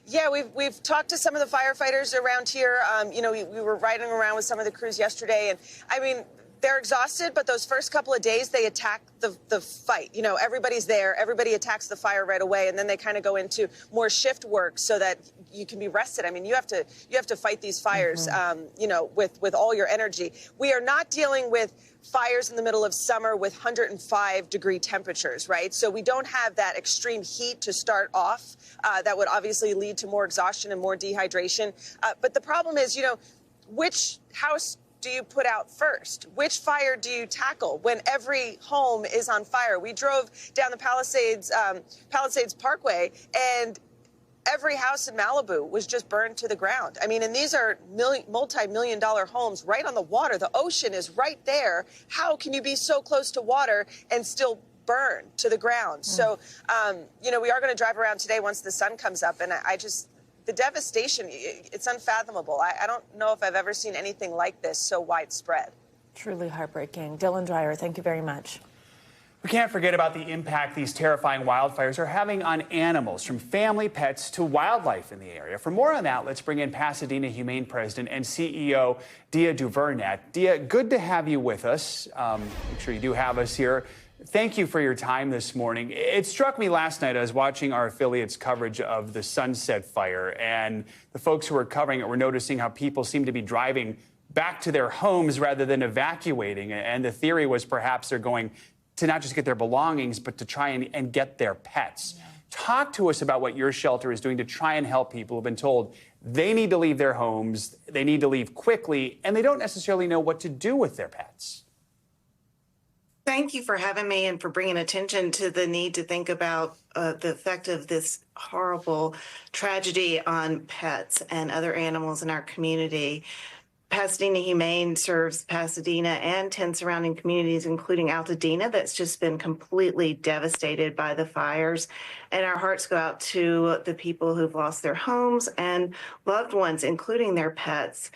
Yeah, we've talked to some of the firefighters around here. You know, we were riding around with some of the crews yesterday, and I mean, they're exhausted, but those first couple of days, they attack the fight. You know, everybody's there. Everybody attacks the fire right away, and then they kind of go into more shift work so that you can be rested. I mean, you have to fight these fires, you know, with all your energy. We are not dealing with fires in the middle of summer with 105-degree temperatures, right? So we don't have that extreme heat to start off. That would obviously lead to more exhaustion and more dehydration. But the problem is, you know, which house do you put out first? Which fire do you tackle when every home is on fire? We drove down the Palisades Parkway, and every house in Malibu was just burned to the ground. I mean, and these are multi-million-dollar homes right on the water. The ocean is right there. How can you be so close to water and still burn to the ground? So, you know, we are going to drive around today once the sun comes up, and the devastation, it's unfathomable. I don't know if I've ever seen anything like this so widespread. Truly heartbreaking. Dylan Dreyer, thank you very much. We can't forget about the impact these terrifying wildfires are having on animals, from family pets to wildlife in the area. For more on that, let's bring in Pasadena Humane President and CEO Dia Duvernat. Dia, good to have you with us. Make sure you do have us here. Thank you for your time this morning. It struck me last night, I was watching our affiliate's coverage of the Sunset Fire, and the folks who were covering it were noticing how people seem to be driving back to their homes rather than evacuating. And the theory was perhaps they're going to not just get their belongings, but to try and get their pets. Yeah. Talk to us about what your shelter is doing to try and help people who've been told they need to leave their homes, they need to leave quickly, and they don't necessarily know what to do with their pets. Thank you for having me and for bringing attention to the need to think about the effect of this horrible tragedy on pets and other animals in our community. Pasadena Humane serves Pasadena and 10 surrounding communities, including Altadena, that's just been completely devastated by the fires. And our hearts go out to the people who've lost their homes and loved ones, including their pets,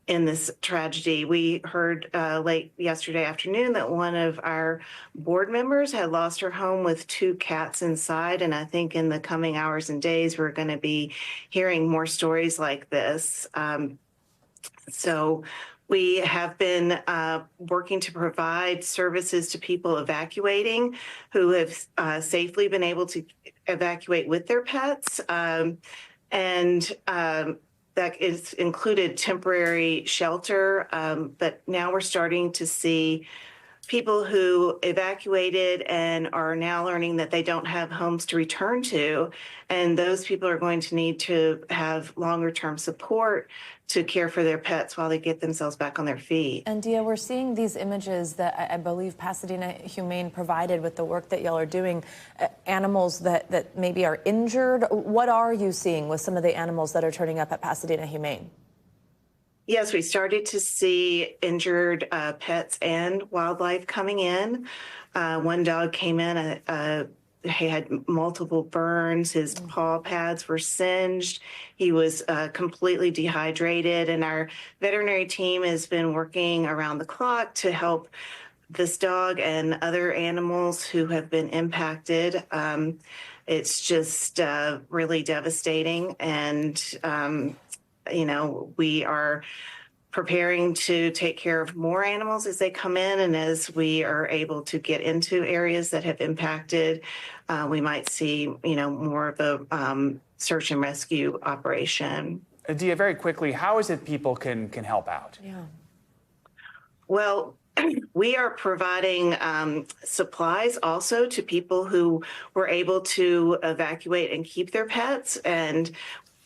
in this tragedy. We heard late yesterday afternoon that one of our board members had lost her home with 2 cats inside. And I think in the coming hours and days, we're going to be hearing more stories like this. So we have been working to provide services to people evacuating who have safely been able to evacuate with their pets. That is included temporary shelter, but now we're starting to see people who evacuated and are now learning that they don't have homes to return to. And those people are going to need to have longer term support to care for their pets while they get themselves back on their feet. And Dia, we're seeing these images that I believe Pasadena Humane provided with the work that y'all are doing, animals that maybe are injured. What are you seeing with some of the animals that are turning up at Pasadena Humane? Yes, we started to see injured pets and wildlife coming in. One dog came in, he had multiple burns. His paw pads were singed. He was completely dehydrated. And our veterinary team has been working around the clock to help this dog and other animals who have been impacted. It's just really devastating. And we are preparing to take care of more animals as they come in, and as we are able to get into areas that have impacted, we might see, more of a search and rescue operation. Dia, very quickly, how is it people can help out? Yeah. Well, we are providing supplies also to people who were able to evacuate and keep their pets, and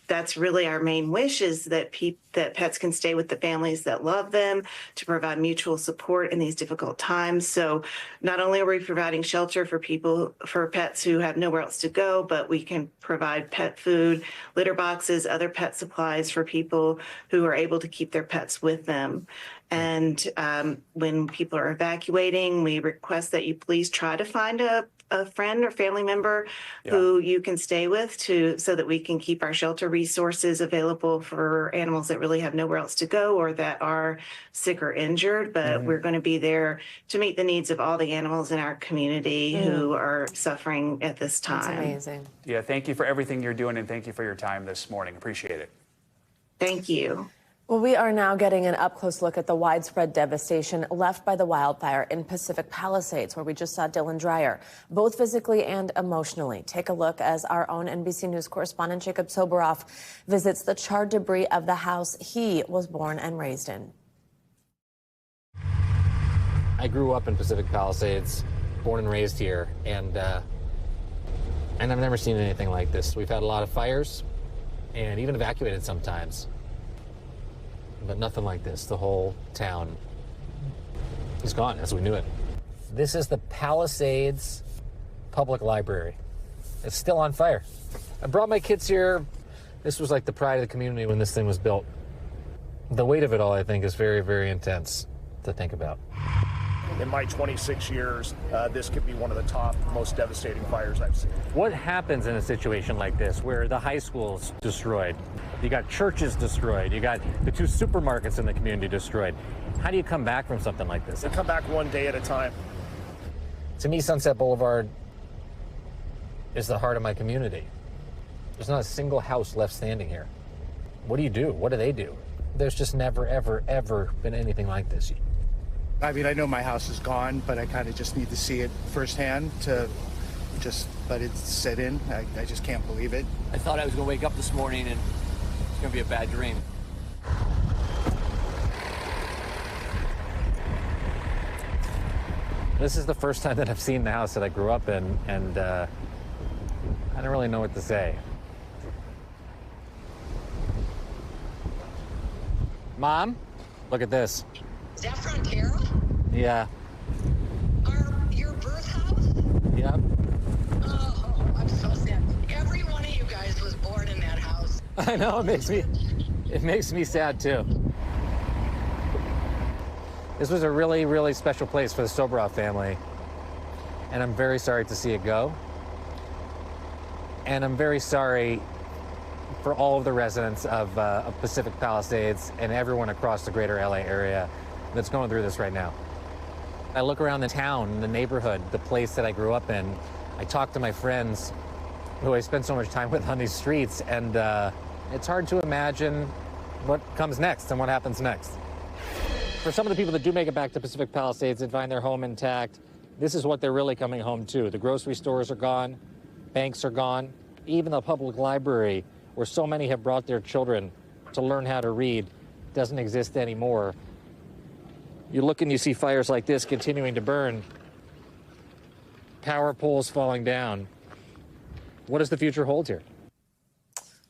that's really our main wish, is that that pets can stay with the families that love them, to provide mutual support in these difficult times. So not only are we providing shelter for pets who have nowhere else to go, but we can provide pet food, litter boxes, other pet supplies for people who are able to keep their pets with them. And when people are evacuating, we request that you please try to find a friend or family member who you can stay with so that we can keep our shelter resources available for animals that really have nowhere else to go or that are sick or injured. But we're going to be there to meet the needs of all the animals in our community who are suffering at this time. That's amazing. Yeah, thank you for everything you're doing, and thank you for your time this morning. Appreciate it. Thank you. Well, we are now getting an up-close look at the widespread devastation left by the wildfire in Pacific Palisades, where we just saw Dylan Dreyer, both physically and emotionally. Take a look as our own NBC News correspondent Jacob Soboroff visits the charred debris of the house he was born and raised in. I grew up in Pacific Palisades, born and raised here, and I've never seen anything like this. We've had a lot of fires and even evacuated sometimes, but nothing like this. The whole town is gone as we knew it. This is the Palisades Public Library. It's still on fire. I brought my kids here. This was like the pride of the community when this thing was built. The weight of it all, I think, is very, very intense to think about. In my 26 years, this could be one of the top, most devastating fires I've seen. What happens in a situation like this where the high school's destroyed? You got churches destroyed. You got the 2 supermarkets in the community destroyed. How do you come back from something like this? You come back one day at a time. To me, Sunset Boulevard is the heart of my community. There's not a single house left standing here. What do you do? What do they do? There's just never, ever, ever been anything like this. I mean, I know my house is gone, but I kind of just need to see it firsthand to just let it set in. I just can't believe it. I thought I was going to wake up this morning and it's going to be a bad dream. This is the first time that I've seen the house that I grew up in, and I don't really know what to say. Mom, look at this. Is that Frontera? Yeah. Your birth house? Yep. Oh, I'm so sad. Every one of you guys was born in that house. I know, it makes me sad too. This was a really, really special place for the Soboroff family, and I'm very sorry to see it go. And I'm very sorry for all of the residents of Pacific Palisades and everyone across the greater LA area that's going through this right now. I look around the town, the neighborhood, the place that I grew up in. I talk to my friends who I spend so much time with on these streets, and it's hard to imagine what comes next and what happens next. For some of the people that do make it back to Pacific Palisades and find their home intact, this is what they're really coming home to. The grocery stores are gone, banks are gone, even the public library, where so many have brought their children to learn how to read, doesn't exist anymore. You look and you see fires like this continuing to burn, power poles falling down. What does the future hold here?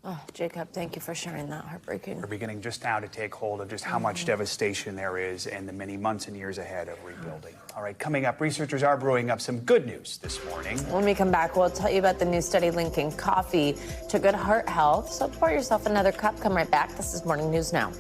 Oh, Jacob, thank you for sharing that. Heartbreaking. We're beginning just now to take hold of just how much devastation there is and the many months and years ahead of rebuilding. All right, coming up, researchers are brewing up some good news this morning. When we come back, we'll tell you about the new study linking coffee to good heart health. So pour yourself another cup. Come right back. This is Morning News Now.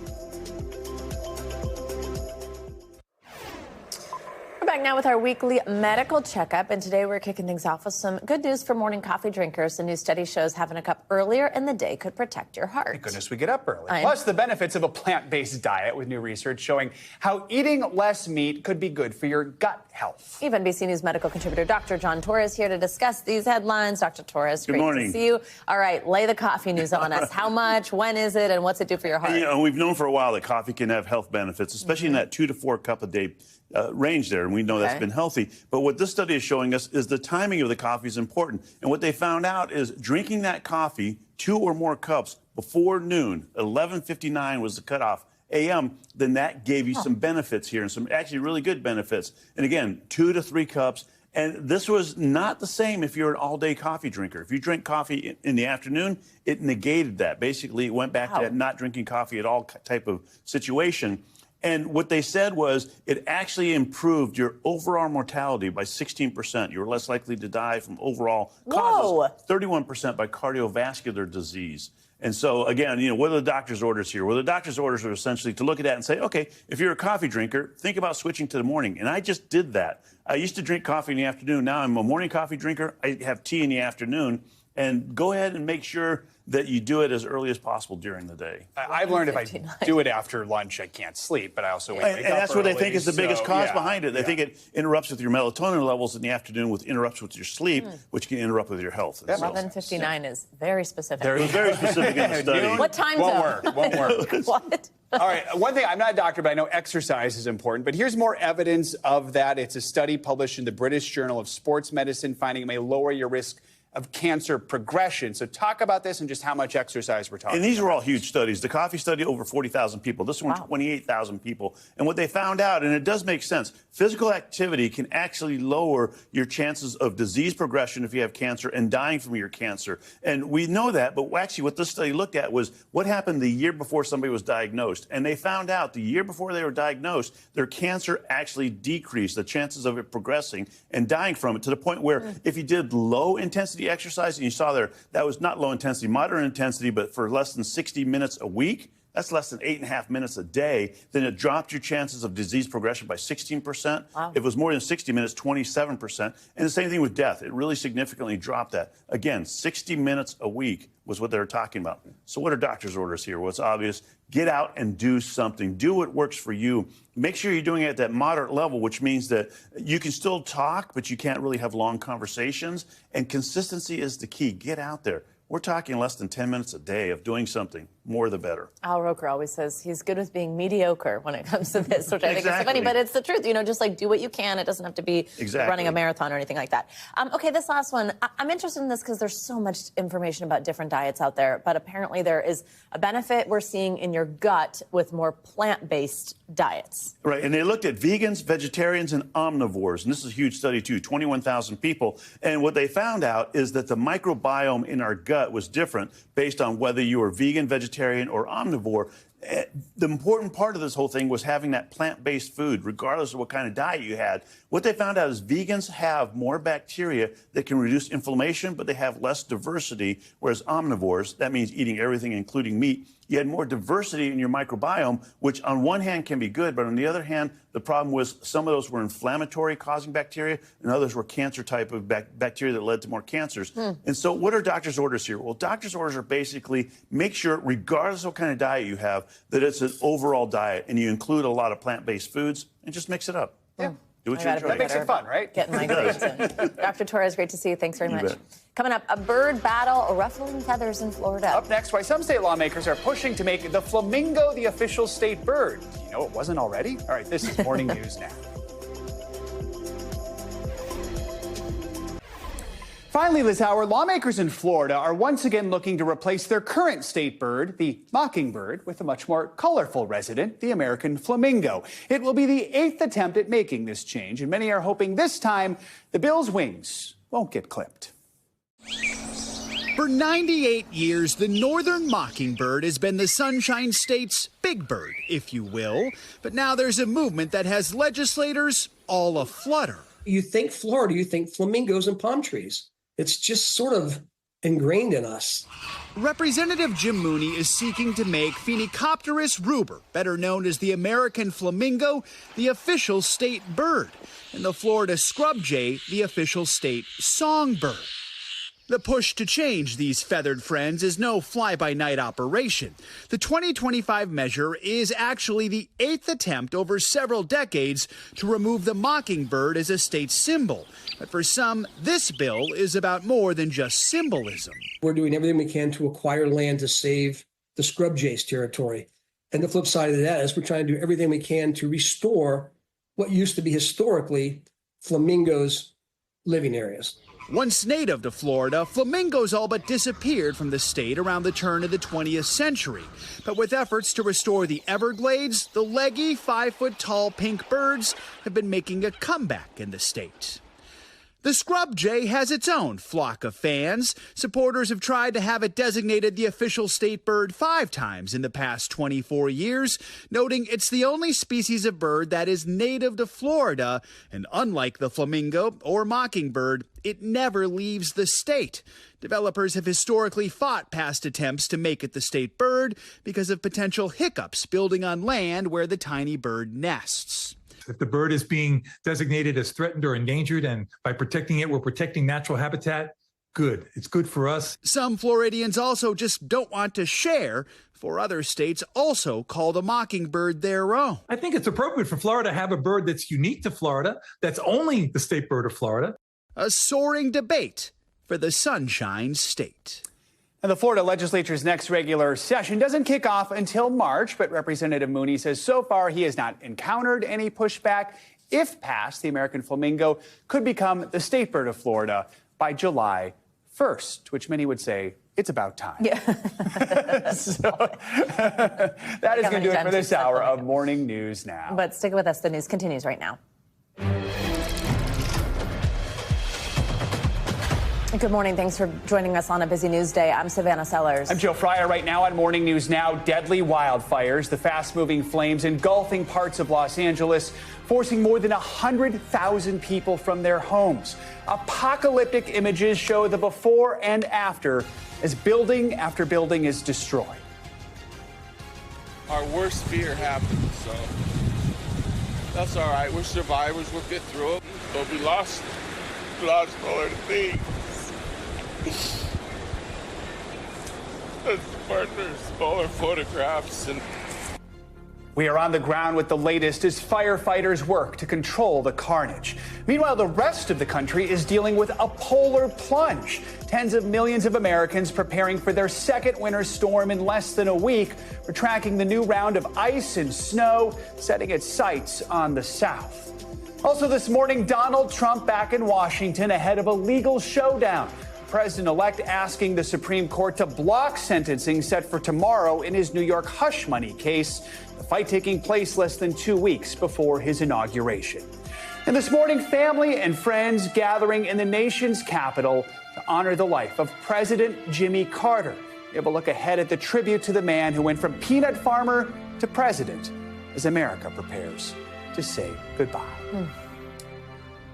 We're back now with our weekly medical checkup, and today we're kicking things off with some good news for morning coffee drinkers. The new study shows having a cup earlier in the day could protect your heart. Thank goodness we get up early. Plus, the benefits of a plant-based diet with new research showing how eating less meat could be good for your gut health. Even NBC News medical contributor Dr. John Torres here to discuss these headlines. Dr. Torres, great to see you. All right, lay the coffee news on us. How much, when is it, and what's it do for your heart? You know, we've known for a while that coffee can have health benefits, especially in that 2 to 4 cup a day range there, and we know that's been healthy. But what this study is showing us is the timing of the coffee is important. And what they found out is drinking that coffee 2 or more cups before noon, 11:59 was the cutoff a.m., then that gave you some benefits here, and some actually really good benefits. And again, 2 to 3 cups. And this was not the same if you're an all-day coffee drinker. If you drink coffee in the afternoon, it negated that. Basically, it went back to that not drinking coffee at all type of situation. And what they said was it actually improved your overall mortality by 16%. You were less likely to die from overall causes, 31% by cardiovascular disease. And so, again, you know, what are the doctor's orders here? Well, the doctor's orders are essentially to look at that and say, okay, if you're a coffee drinker, think about switching to the morning. And I just did that. I used to drink coffee in the afternoon. Now I'm a morning coffee drinker. I have tea in the afternoon. And go ahead and make sure that you do it as early as possible during the day. I've learned if I do it after lunch, I can't sleep, but I also wake up And that's what early, they think is the biggest cause behind it. They Yeah. think it interrupts with your melatonin levels in the afternoon, which interrupts with your sleep, which can interrupt with your health. 11:59 is very specific. It was very specific in the study. What time zone? Won't work. What? All right, one thing, I'm not a doctor, but I know exercise is important. But here's more evidence of that. It's a study published in the British Journal of Sports Medicine finding it may lower your risk of cancer progression. So talk about this and just how much exercise we're talking And these about. were all huge studies. The coffee study, over 40,000 people. This one, 28,000 people. And what they found out, and it does make sense, physical activity can actually lower your chances of disease progression if you have cancer and dying from your cancer. And we know that, but actually what this study looked at was what happened the year before somebody was diagnosed. And they found out the year before they were diagnosed, their cancer actually decreased, the chances of it progressing and dying from it, to the point where if you did low intensity exercise, and you saw there, that was not low intensity, moderate intensity, but for less than 60 minutes a week, that's less than 8.5 minutes a day, then it dropped your chances of disease progression by 16%. Wow. If it was more than 60 minutes, 27%. And the same thing with death. It really significantly dropped that. Again, 60 minutes a week was what they were talking about. So what are doctor's orders here? Well, it's obvious. Get out and do something. Do what works for you. Make sure you're doing it at that moderate level, which means that you can still talk, but you can't really have long conversations. And consistency is the key. Get out there. We're talking less than 10 minutes a day of doing something. More the better. Al Roker always says he's good with being mediocre when it comes to this, which I think is so funny, but it's the truth. You know, just like do what you can. It doesn't have to be running a marathon or anything like that. Okay, this last one. I'm interested in this because there's so much information about different diets out there, but apparently there is a benefit we're seeing in your gut with more plant-based diets. Right, and they looked at vegans, vegetarians, and omnivores, and this is a huge study too, 21,000 people. And what they found out is that the microbiome in our gut was different based on whether you were vegan, vegetarian, or omnivore. The important part of this whole thing was having that plant-based food, regardless of what kind of diet you had. What they found out is vegans have more bacteria that can reduce inflammation, but they have less diversity, whereas omnivores, that means eating everything, including meat, you had more diversity in your microbiome, which on one hand can be good, but on the other hand, the problem was some of those were inflammatory causing bacteria, and others were cancer type of bacteria that led to more cancers. And so what are doctor's orders here? Well, doctor's orders are basically make sure, regardless of what kind of diet you have, that it's an overall diet, and you include a lot of plant-based foods, and just mix it up. Yeah. Do what you enjoy. That makes it fun, right? Getting my grades in. Dr. Torres, great to see you. Thanks very much. bet. Coming up, a bird battle ruffling feathers in Florida. Up next, why some state lawmakers are pushing to make the flamingo the official state bird. Do you know it wasn't already? All right, this is Morning News Now. Finally this hour, lawmakers in Florida are once again looking to replace their current state bird, the mockingbird, with a much more colorful resident, the American flamingo. It will be the 8th attempt at making this change, and many are hoping this time the bill's wings won't get clipped. For 98 years, the northern mockingbird has been the Sunshine State's big bird, if you will. But now there's a movement that has legislators all aflutter. You think Florida, you think flamingos and palm trees. It's just sort of ingrained in us. Representative Jim Mooney is seeking to make Phoenicopterus ruber, better known as the American flamingo, the official state bird, and the Florida scrub jay, the official state songbird. The push to change these feathered friends is no fly-by-night operation. The 2025 measure is actually the 8th attempt over several decades to remove the mockingbird as a state symbol. But for some, this bill is about more than just symbolism. We're doing everything we can to acquire land to save the scrub jay's territory. And the flip side of that is we're trying to do everything we can to restore what used to be historically flamingos' living areas. Once native to Florida, flamingos all but disappeared from the state around the turn of the 20th century. But with efforts to restore the Everglades, the leggy 5-foot-tall pink birds have been making a comeback in the state. The scrub jay has its own flock of fans. Supporters have tried to have it designated the official state bird 5 times in the past 24 years, noting it's the only species of bird that is native to Florida, and unlike the flamingo or mockingbird, it never leaves the state. Developers have historically fought past attempts to make it the state bird because of potential hiccups building on land where the tiny bird nests. If the bird is being designated as threatened or endangered, and by protecting it, we're protecting natural habitat, good. It's good for us. Some Floridians also just don't want to share, for other states also call the mockingbird their own. I think it's appropriate for Florida to have a bird that's unique to Florida, that's only the state bird of Florida. A soaring debate for the Sunshine State. And the Florida legislature's next regular session doesn't kick off until March, but Representative Mooney says so far he has not encountered any pushback. If passed, the American flamingo could become the state bird of Florida by July 1st, which many would say it's about time. Yeah. So that is going to do it for this hour of Morning News Now. But stick with us. The news continues right now. Good morning. Thanks for joining us on a busy news day. I'm Savannah Sellers. I'm Joe Fryer. Right now on Morning News Now, deadly wildfires, the fast-moving flames engulfing parts of Los Angeles, forcing more than 100,000 people from their homes. Apocalyptic images show the before and after as building after building is destroyed. Our worst fear happened, so that's all right. We're survivors. We'll get through it. But we lost a lot of things. Partners, smaller photographs, and we are on the ground with the latest as firefighters work to control the carnage. Meanwhile, the rest of the country is dealing with a polar plunge. Tens of millions of Americans preparing for their second winter storm in less than a week. We're tracking the new round of ice and snow, setting its sights on the south. Also this morning, Donald Trump back in Washington ahead of a legal showdown. President-elect asking the Supreme Court to block sentencing set for tomorrow in his New York hush money case, the fight taking place less than 2 weeks before his inauguration. And this morning, family and friends gathering in the nation's capital to honor the life of President Jimmy Carter. We have a look ahead at the tribute to the man who went from peanut farmer to president as America prepares to say goodbye.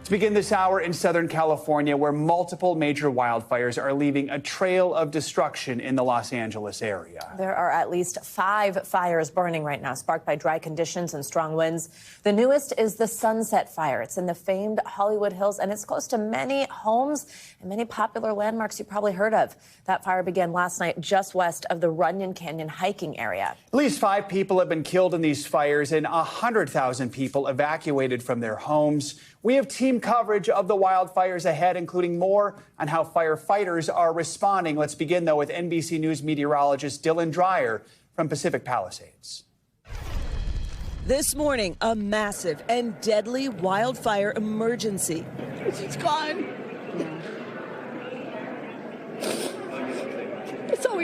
To begin this hour in Southern California, where multiple major wildfires are leaving a trail of destruction in the Los Angeles area. There are at least 5 fires burning right now, sparked by dry conditions and strong winds. The newest is the Sunset Fire. It's in the famed Hollywood Hills, and it's close to many homes and many popular landmarks you probably heard of. That fire began last night just west of the Runyon Canyon hiking area. At least 5 people have been killed in these fires and 100,000 people evacuated from their homes. We have team coverage of the wildfires ahead, including more on how firefighters are responding. Let's begin, though, with NBC News meteorologist Dylan Dreyer from Pacific Palisades. This morning, a massive and deadly wildfire emergency. It's gone.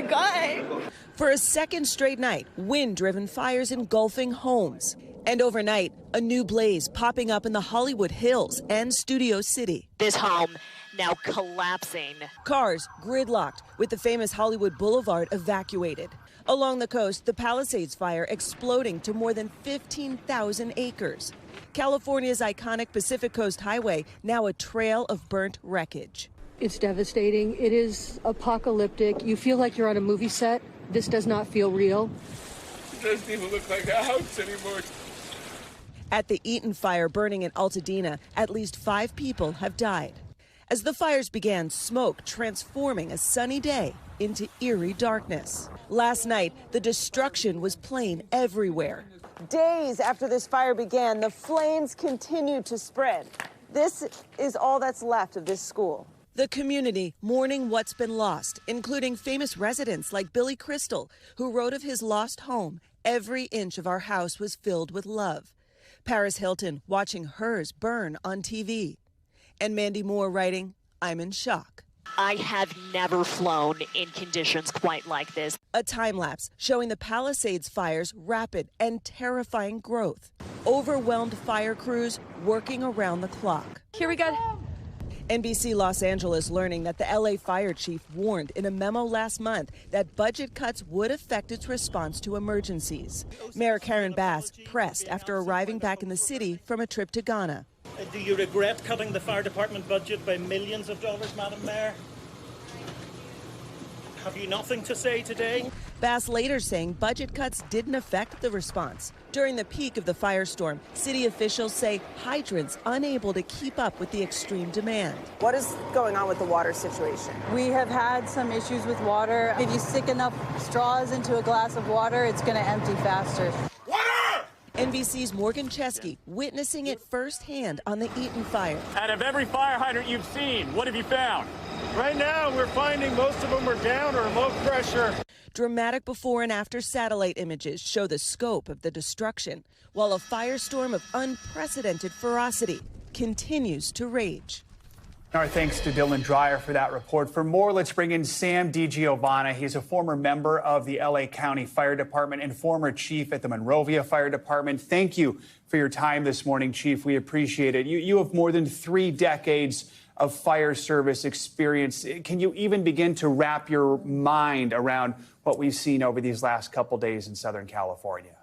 God. For a second straight night, wind-driven fires engulfing homes. And overnight, a new blaze popping up in the Hollywood Hills and Studio City. This home now collapsing. Cars gridlocked, with the famous Hollywood Boulevard evacuated. Along the coast, the Palisades fire exploding to more than 15,000 acres. California's iconic Pacific Coast Highway, now a trail of burnt wreckage. It's devastating. It is apocalyptic. You feel like you're on a movie set. This does not feel real. It doesn't even look like a house anymore. At the Eaton fire burning in Altadena, at least 5 people have died. As the fires began, smoke transforming a sunny day into eerie darkness. Last night, the destruction was plain everywhere. Days after this fire began, the flames continued to spread. This is all that's left of this school. The community mourning what's been lost, including famous residents like Billy Crystal, who wrote of his lost home, "Every inch of our house was filled with love." Paris Hilton watching hers burn on TV. And Mandy Moore writing, "I'm in shock." I have never flown in conditions quite like this. A time lapse showing the Palisades fire's rapid and terrifying growth. Overwhelmed fire crews working around the clock. Here we go. NBC Los Angeles learning that the LA fire chief warned in a memo last month that budget cuts would affect its response to emergencies. Mayor Karen Bass pressed after arriving back in the city from a trip to Ghana. Do you regret cutting the fire department budget by millions of dollars, Madam Mayor? Have you nothing to say today? Bass later saying budget cuts didn't affect the response. During the peak of the firestorm, city officials say hydrants unable to keep up with the extreme demand. What is going on with the water situation? We have had some issues with water. If you stick enough straws into a glass of water, it's going to empty faster. NBC's Morgan Chesky witnessing it firsthand on the Eaton fire. Out of every fire hydrant you've seen, what have you found? Right now, we're finding most of them are down or low pressure. Dramatic before and after satellite images show the scope of the destruction, while a firestorm of unprecedented ferocity continues to rage. Our thanks to Dylan Dreyer for that report. For more, let's bring in Sam DiGiovanna. He's a former member of the LA County Fire Department and former chief at the Monrovia Fire Department. Thank you for your time this morning, Chief. We appreciate it. You have more than 3 decades of fire service experience. Can you even begin to wrap your mind around what we've seen over these last couple days in Southern California?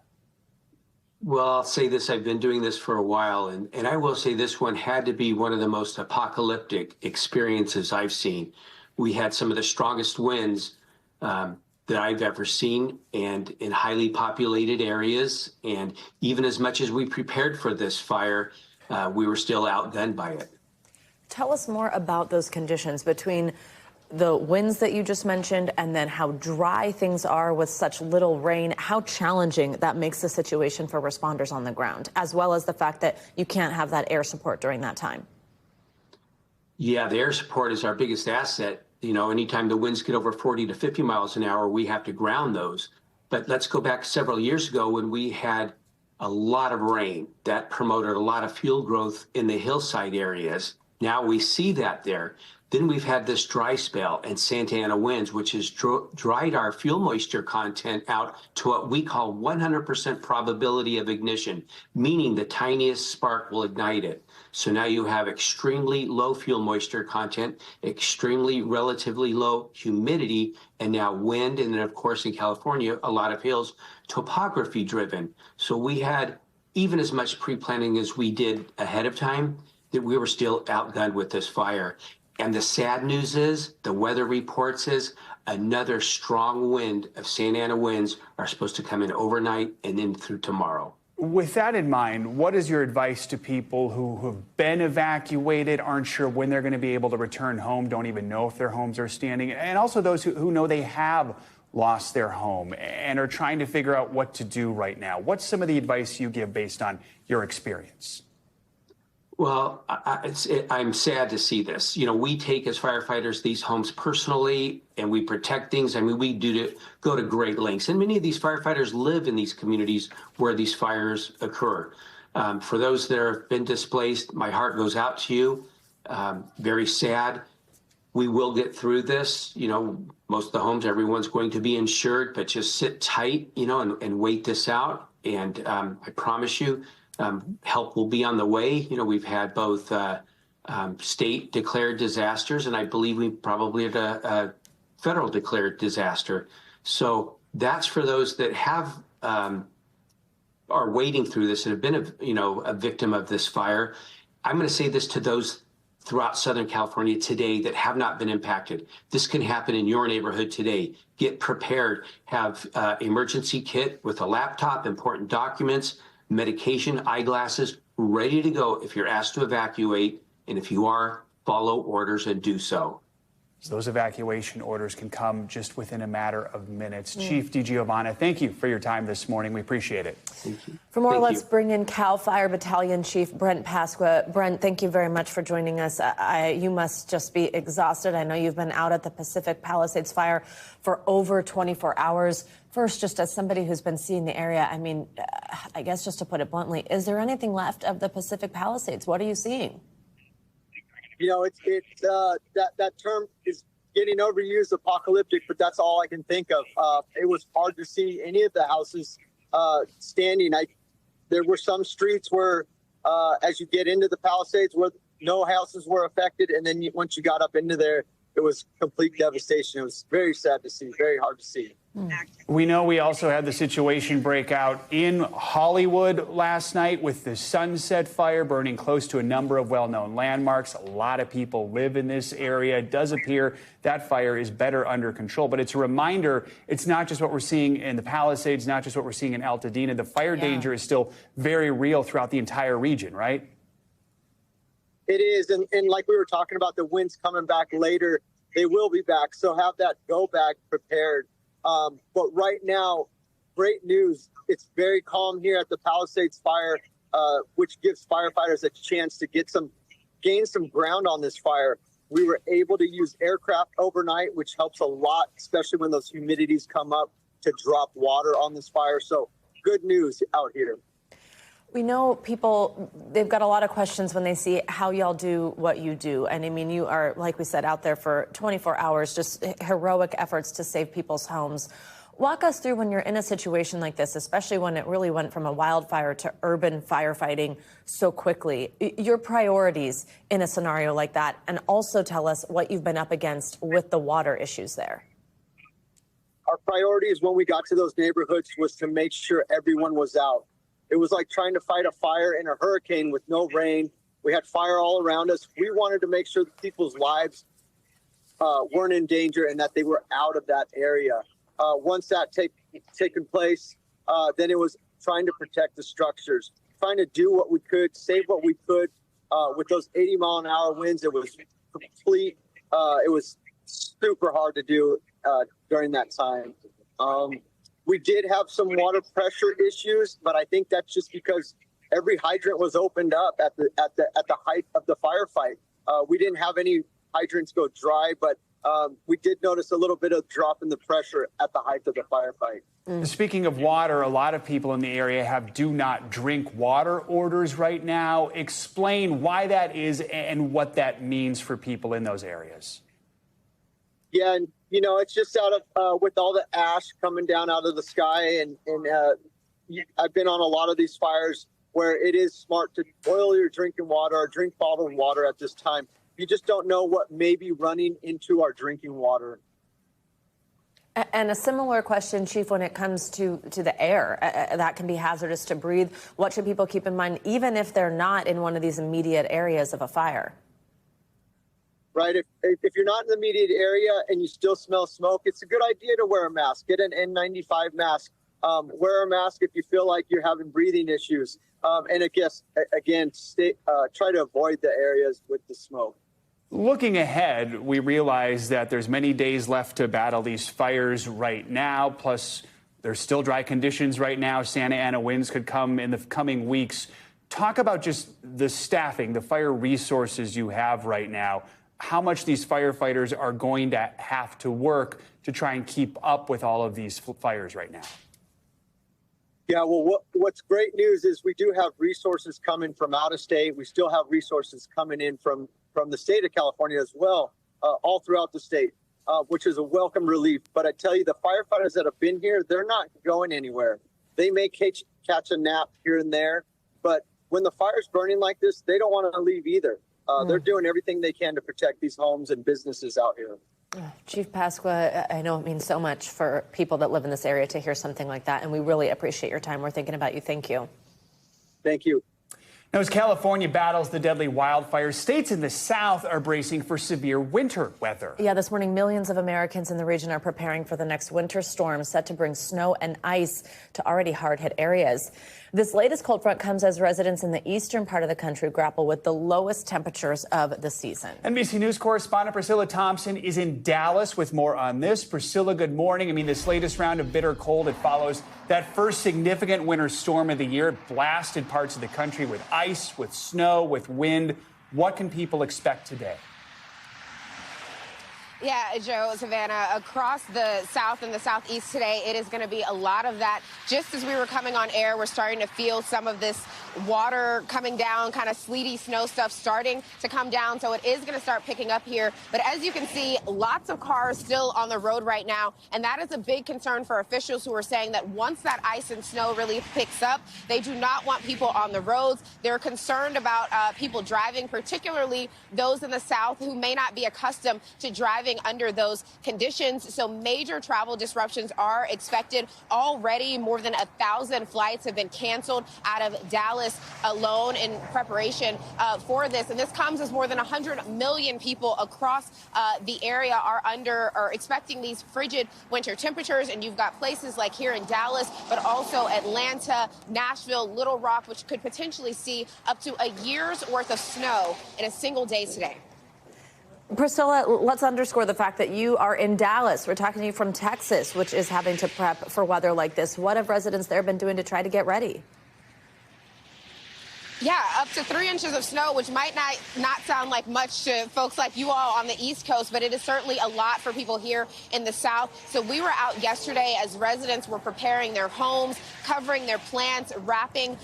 Well, I'll say this. I've been doing this for a while, and I will say this one had to be one of the most apocalyptic experiences I've seen. We had some of the strongest winds that I've ever seen, and in highly populated areas. And even as much as we prepared for this fire, we were still outgunned by it. Tell us more about those conditions between the winds that you just mentioned and then how dry things are with such little rain, how challenging that makes the situation for responders on the ground, as well as the fact that you can't have that air support during that time. Yeah, the air support is our biggest asset. You know, anytime the winds get over 40 to 50 miles an hour, we have to ground those. But let's go back several years ago when we had a lot of rain that promoted a lot of fuel growth in the hillside areas. Now we see that there. Then we've had this dry spell and Santa Ana winds, which has dried our fuel moisture content out to what we call 100% probability of ignition, meaning the tiniest spark will ignite it. So now you have extremely low fuel moisture content, extremely relatively low humidity, and now wind. And then, of course, in California, a lot of hills, topography driven. So we had even as much pre-planning as we did ahead of time, that we were still outgunned with this fire. And the sad news is, the weather reports is, another strong wind of Santa Ana winds are supposed to come in overnight and then through tomorrow. With that in mind, what is your advice to people who have been evacuated, aren't sure when they're going to be able to return home, don't even know if their homes are standing, and also those who know they have lost their home and are trying to figure out what to do right now? What's some of the advice you give based on your experience? Well, I'm sad to see this. You know, we take as firefighters these homes personally and we protect things. I mean, we go to great lengths. And many of these firefighters live in these communities where these fires occur. For those that have been displaced, my heart goes out to you. Very sad. We will get through this. You know, most of the homes, everyone's going to be insured, but just sit tight, you know, and wait this out. And I promise you, help will be on the way. You know, we've had both state declared disasters, and I believe we probably had a federal declared disaster. So that's for those that have are wading through this and have been a victim of this fire. I'm going to say this to those throughout Southern California today that have not been impacted. This can happen in your neighborhood today. Get prepared. Have emergency kit with a laptop, important documents, medication, eyeglasses, ready to go if you're asked to evacuate. And if you are, follow orders and do so. So those evacuation orders can come just within a matter of minutes. Chief DiGiovanna, thank you for your time this morning. We appreciate it. Thank you. For more, let's bring in CAL FIRE Battalion Chief Brent Pasqua. Brent, thank you very much for joining us. You must just be exhausted. I know you've been out at the Pacific Palisades fire for over 24 hours. First, just as somebody who's been seeing the area, I mean, I guess just to put it bluntly, is there anything left of the Pacific Palisades? What are you seeing? You know, that term is getting overused, apocalyptic, but that's all I can think of. It was hard to see any of the houses standing. There were some streets where, as you get into the Palisades, where no houses were affected, and then once you got up into there, it was complete devastation. It was very sad to see, very hard to see. We know we also had the situation break out in Hollywood last night with the Sunset Fire burning close to a number of well-known landmarks. A lot of people live in this area. It does appear that fire is better under control, but it's a reminder it's not just what we're seeing in the Palisades, not just what we're seeing in Altadena. The fire danger is still very real throughout the entire region, right? It is, and like we were talking about, the winds coming back later, they will be back, so have that go bag prepared. But right now, great news. It's very calm here at the Palisades fire, which gives firefighters a chance to gain some ground on this fire. We were able to use aircraft overnight, which helps a lot, especially when those humidities come up, to drop water on this fire. So good news out here. We know people, they've got a lot of questions when they see how y'all do what you do. And I mean, you are, like we said, out there for 24 hours, just heroic efforts to save people's homes. Walk us through when you're in a situation like this, especially when it really went from a wildfire to urban firefighting so quickly. Your priorities in a scenario like that, and also tell us what you've been up against with the water issues there. Our priorities when we got to those neighborhoods was to make sure everyone was out. It was like trying to fight a fire in a hurricane with no rain. We had fire all around us. We wanted to make sure that people's lives weren't in danger and that they were out of that area. Once that taken place, then it was trying to protect the structures, trying to do what we could, save what we could. With those 80-mile-an-hour winds, it was complete. It was super hard to do during that time. We did have some water pressure issues, but I think that's just because every hydrant was opened up at the height of the firefight. We didn't have any hydrants go dry, but we did notice a little bit of drop in the pressure at the height of the firefight. Speaking of water, a lot of people in the area have do not drink water orders right now. Explain why that is and what that means for people in those areas. Yeah, and you know, it's just out of with all the ash coming down out of the sky, and I've been on a lot of these fires where it is smart to boil your drinking water or drink bottled water at this time. You just don't know what may be running into our drinking water. And a similar question, Chief, when it comes to the air, that can be hazardous to breathe. What should people keep in mind, even if they're not in one of these immediate areas of a fire? Right. If you're not in the immediate area and you still smell smoke, it's a good idea to wear a mask. Get an N95 mask. Wear a mask if you feel like you're having breathing issues. And I guess, again, try to avoid the areas with the smoke. Looking ahead, we realize that there's many days left to battle these fires right now. Plus, there's still dry conditions right now. Santa Ana winds could come in the coming weeks. Talk about just the staffing, the fire resources you have right now. How much these firefighters are going to have to work to try and keep up with all of these fires right now. Yeah, well, what's great news is we do have resources coming from out of state. We still have resources coming in from the state of California as well. all throughout the state, which is a welcome relief. But I tell you, the firefighters that have been here, they're not going anywhere. They may catch a nap here and there, but when the fire's burning like this, they don't want to leave either. They're doing everything they can to protect these homes and businesses out here. Chief Pasqua, I know it means so much for people that live in this area to hear something like that, and we really appreciate your time. We're thinking about you. Thank you. Thank you. Now, as California battles the deadly wildfires, states in the South are bracing for severe winter weather. Yeah, this morning, millions of Americans in the region are preparing for the next winter storm set to bring snow and ice to already hard-hit areas. This latest cold front comes as residents in the eastern part of the country grapple with the lowest temperatures of the season. NBC News correspondent Priscilla Thompson is in Dallas with more on this. Priscilla, good morning. I mean, this latest round of bitter cold, it follows that first significant winter storm of the year. It blasted parts of the country with ice, with snow, with wind. What can people expect today? Yeah, Joe, Savannah, across the south and the southeast today, it is going to be a lot of that. Just as we were coming on air, we're starting to feel some of this water coming down, kind of sleety snow stuff starting to come down. So it is going to start picking up here. But as you can see, lots of cars still on the road right now. And that is a big concern for officials who are saying that once that ice and snow really picks up, they do not want people on the roads. They're concerned about people driving, particularly those in the south who may not be accustomed to driving under those conditions. So major travel disruptions are expected already. More than 1,000 flights have been canceled out of Dallas alone in preparation for this. And this comes as more than 100 million people across the area are expecting these frigid winter temperatures. And you've got places like here in Dallas, but also Atlanta, Nashville, Little Rock, which could potentially see up to a year's worth of snow in a single day today. Priscilla, let's underscore the fact that you are in Dallas. We're talking to you from Texas, which is having to prep for weather like this. What have residents there been doing to try to get ready? Yeah, up to 3 inches of snow, which might not sound like much to folks like you all on the East Coast, but it is certainly a lot for people here in the South. So we were out yesterday as residents were preparing their homes, covering their plants, wrapping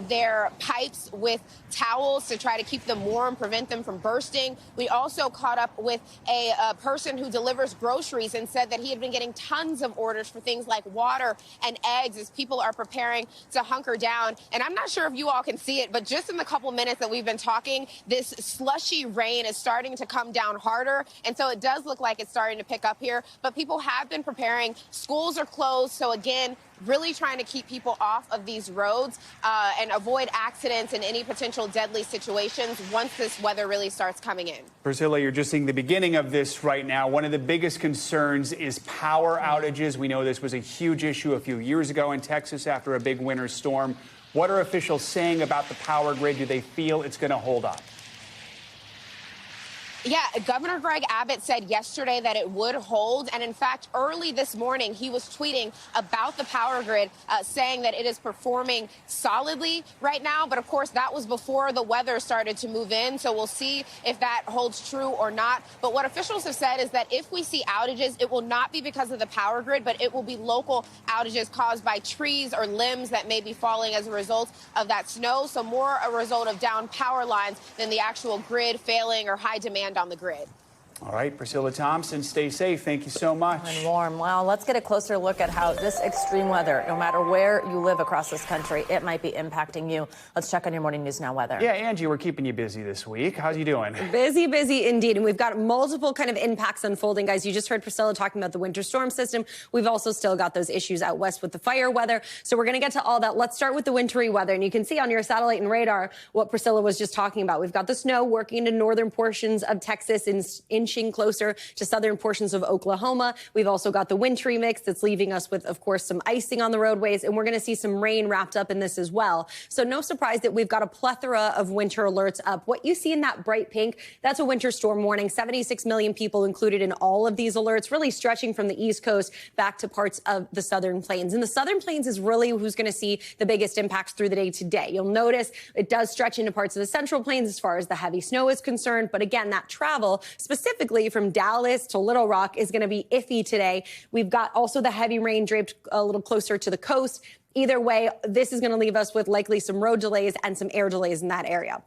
their pipes with towels to try to keep them warm, prevent them from bursting. We also caught up with a person who delivers groceries and said that he had been getting tons of orders for things like water and eggs as people are preparing to hunker down. And I'm not sure if you all can see it, but just in the couple minutes that we've been talking, this slushy rain is starting to come down harder. And so it does look like it's starting to pick up here. But people have been preparing. Schools are closed. So again, really trying to keep people off of these roads and avoid accidents and any potential deadly situations once this weather really starts coming in. Priscilla, you're just seeing the beginning of this right now. One of the biggest concerns is power outages. We know this was a huge issue a few years ago in Texas after a big winter storm. What are officials saying about the power grid? Do they feel it's going to hold up? Yeah, Governor Greg Abbott said yesterday that it would hold. And in fact, early this morning, he was tweeting about the power grid, saying that it is performing solidly right now. But of course, that was before the weather started to move in. So we'll see if that holds true or not. But what officials have said is that if we see outages, it will not be because of the power grid, but it will be local outages caused by trees or limbs that may be falling as a result of that snow. So more a result of down power lines than the actual grid failing or high demand on the grid. All right, Priscilla Thompson, stay safe. Thank you so much. And warm. Well, let's get a closer look at how this extreme weather, no matter where you live across this country, it might be impacting you. Let's check on your Morning News Now weather. Yeah, Angie, we're keeping you busy this week. How's you doing? Busy indeed. And we've got multiple kind of impacts unfolding, guys. You just heard Priscilla talking about the winter storm system. We've also still got those issues out west with the fire weather. So we're going to get to all that. Let's start with the wintry weather. And you can see on your satellite and radar what Priscilla was just talking about. We've got the snow working into northern portions of Texas and inching closer to southern portions of Oklahoma. We've also got the wintry mix that's leaving us with, of course, some icing on the roadways, and we're going to see some rain wrapped up in this as well. So no surprise that we've got a plethora of winter alerts up. What you see in that bright pink, that's a winter storm warning. 76 million people included in all of these alerts, really stretching from the East Coast back to parts of the Southern Plains. And the Southern Plains is really who's going to see the biggest impacts through the day today. You'll notice it does stretch into parts of the Central Plains as far as the heavy snow is concerned. But again, that travel specifically from Dallas to Little Rock is going to be iffy today. We've got also the heavy rain draped a little closer to the coast. Either way, this is going to leave us with likely some road delays and some air delays in that area.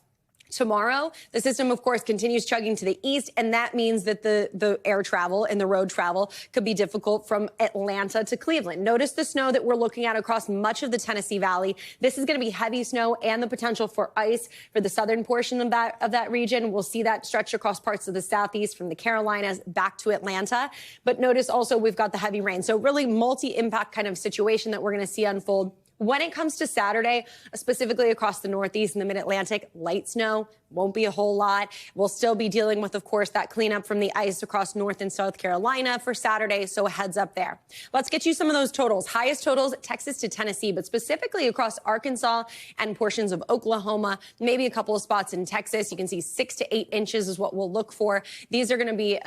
Tomorrow, the system, of course, continues chugging to the east, and that means that the air travel and the road travel could be difficult from Atlanta to Cleveland. Notice the snow that we're looking at across much of the Tennessee Valley. This is going to be heavy snow and the potential for ice for the southern portion of that region. We'll see that stretch across parts of the southeast from the Carolinas back to Atlanta. But notice also we've got the heavy rain. So really multi-impact kind of situation that we're going to see unfold. When it comes to Saturday, specifically across the Northeast and the Mid-Atlantic, light snow, won't be a whole lot. We'll still be dealing with, of course, that cleanup from the ice across North and South Carolina for Saturday, so a heads up there. Let's get you some of those totals. Highest totals, Texas to Tennessee, but specifically across Arkansas and portions of Oklahoma, maybe a couple of spots in Texas. You can see 6 to 8 inches is what we'll look for. These are going to be,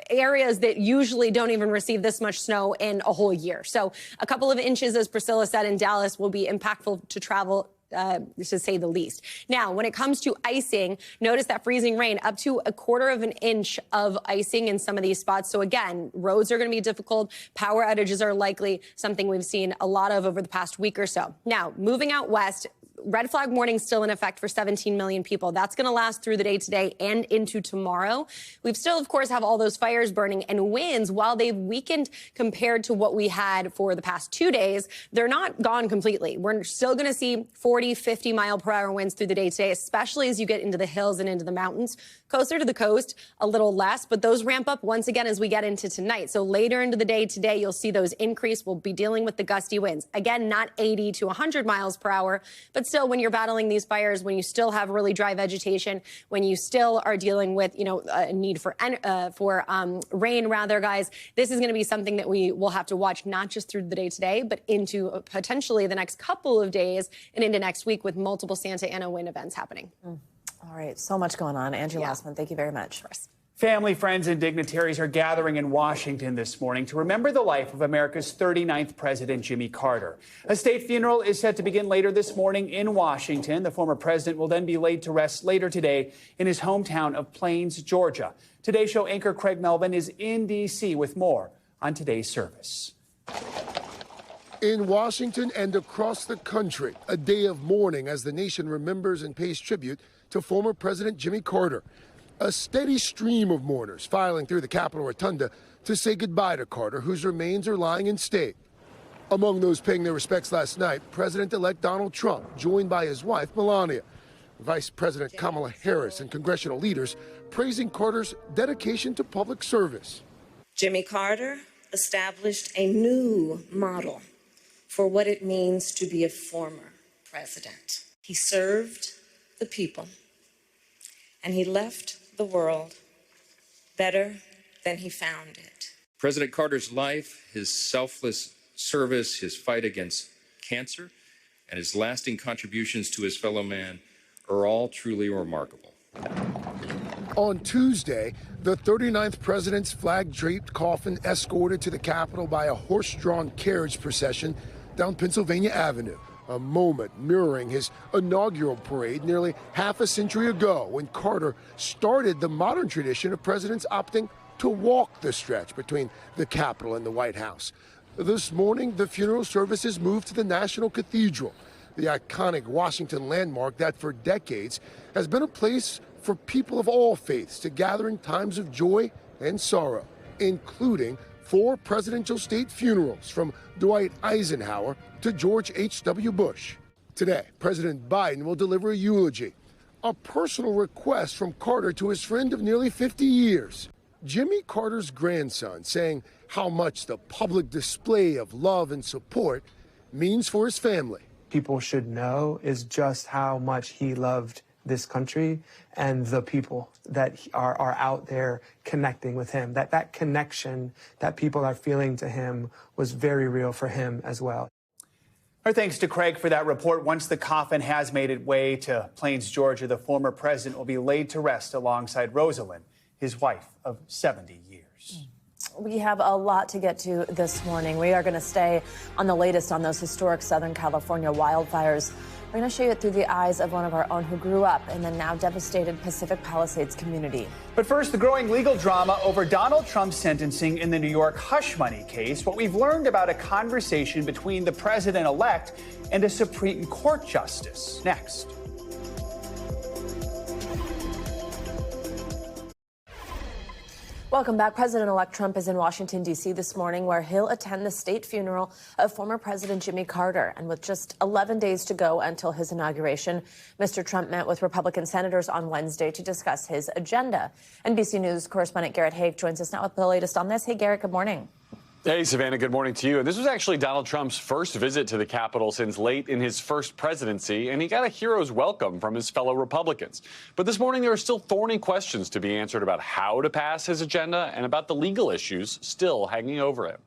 areas that usually don't even receive this much snow in a whole year. So a couple of inches, as Priscilla said, in Dallas will be impactful to travel, to say the least. Now, when it comes to icing, notice that freezing rain, up to 1/4 of an inch of icing in some of these spots. So again, roads are going to be difficult. Power outages are likely something we've seen a lot of over the past week or so. Now, moving out west, red flag warning still in effect for 17 million people. That's going to last through the day today and into tomorrow. We've still, of course, have all those fires burning, and winds, while they've weakened compared to what we had for the past 2 days, they're not gone completely. We're still going to see 40, 50 mile per hour winds through the day today, especially as you get into the hills and into the mountains. Closer to the coast, a little less, but those ramp up once again as we get into tonight. So later into the day today, you'll see those increase. We'll be dealing with the gusty winds. Again, not 80 to 100 miles per hour, but still, when you're battling these fires, when you still have really dry vegetation, when you still are dealing with, a need for rain, rather, guys, this is going to be something that we will have to watch not just through the day today, but into potentially the next couple of days and into next week with multiple Santa Ana wind events happening. All right, so much going on. Andrew Lassman, thank you very much. Family, friends, and dignitaries are gathering in Washington this morning to remember the life of America's 39th president, Jimmy Carter. A state funeral is set to begin later this morning in Washington. The former president will then be laid to rest later today in his hometown of Plains, Georgia. Today's show anchor Craig Melvin is in D.C. with more on today's service. In Washington and across the country, a day of mourning as the nation remembers and pays tribute to former President Jimmy Carter. A steady stream of mourners filing through the Capitol Rotunda to say goodbye to Carter, whose remains are lying in state. Among those paying their respects last night, President-elect Donald Trump, joined by his wife, Melania. Vice President Kamala Harris and congressional leaders praising Carter's dedication to public service. Jimmy Carter established a new model for what it means to be a former president. He served the people, and he left the world better than he found it. President Carter's life, his selfless service, his fight against cancer, and his lasting contributions to his fellow man are all truly remarkable. On Tuesday, the 39th president's flag-draped coffin escorted to the Capitol by a horse-drawn carriage procession down Pennsylvania Avenue. A moment mirroring his inaugural parade nearly half a century ago, when Carter started the modern tradition of presidents opting to walk the stretch between the Capitol and the White House. This morning, the funeral services moved to the National Cathedral, the iconic Washington landmark that for decades has been a place for people of all faiths to gather in times of joy and sorrow, including 4 presidential state funerals from Dwight Eisenhower to George H.W. Bush. Today, President Biden will deliver a eulogy, a personal request from Carter to his friend of nearly 50 years, Jimmy Carter's grandson, saying how much the public display of love and support means for his family. People should know is just how much he loved this country and the people that are out there connecting with him. That connection that people are feeling to him was very real for him as well. Our thanks to Craig for that report. Once the coffin has made its way to Plains, Georgia, the former president will be laid to rest alongside Rosalind, his wife of 70 years. We have a lot to get to this morning. We are going to stay on the latest on those historic Southern California wildfires. We're going to show you it through the eyes of one of our own who grew up in the now devastated Pacific Palisades community. But first, the growing legal drama over Donald Trump's sentencing in the New York hush money case. What we've learned about a conversation between the president-elect and a Supreme Court justice. Next. Welcome back. President-elect Trump is in Washington, D.C. this morning, where he'll attend the state funeral of former President Jimmy Carter. And with just 11 days to go until his inauguration, Mr. Trump met with Republican senators on Wednesday to discuss his agenda. NBC News correspondent Garrett Haake joins us now with the latest on this. Hey, Garrett, good morning. Hey, Savannah, good morning to you. This was actually Donald Trump's first visit to the Capitol since late in his first presidency, and he got a hero's welcome from his fellow Republicans. But this morning, there are still thorny questions to be answered about how to pass his agenda and about the legal issues still hanging over him.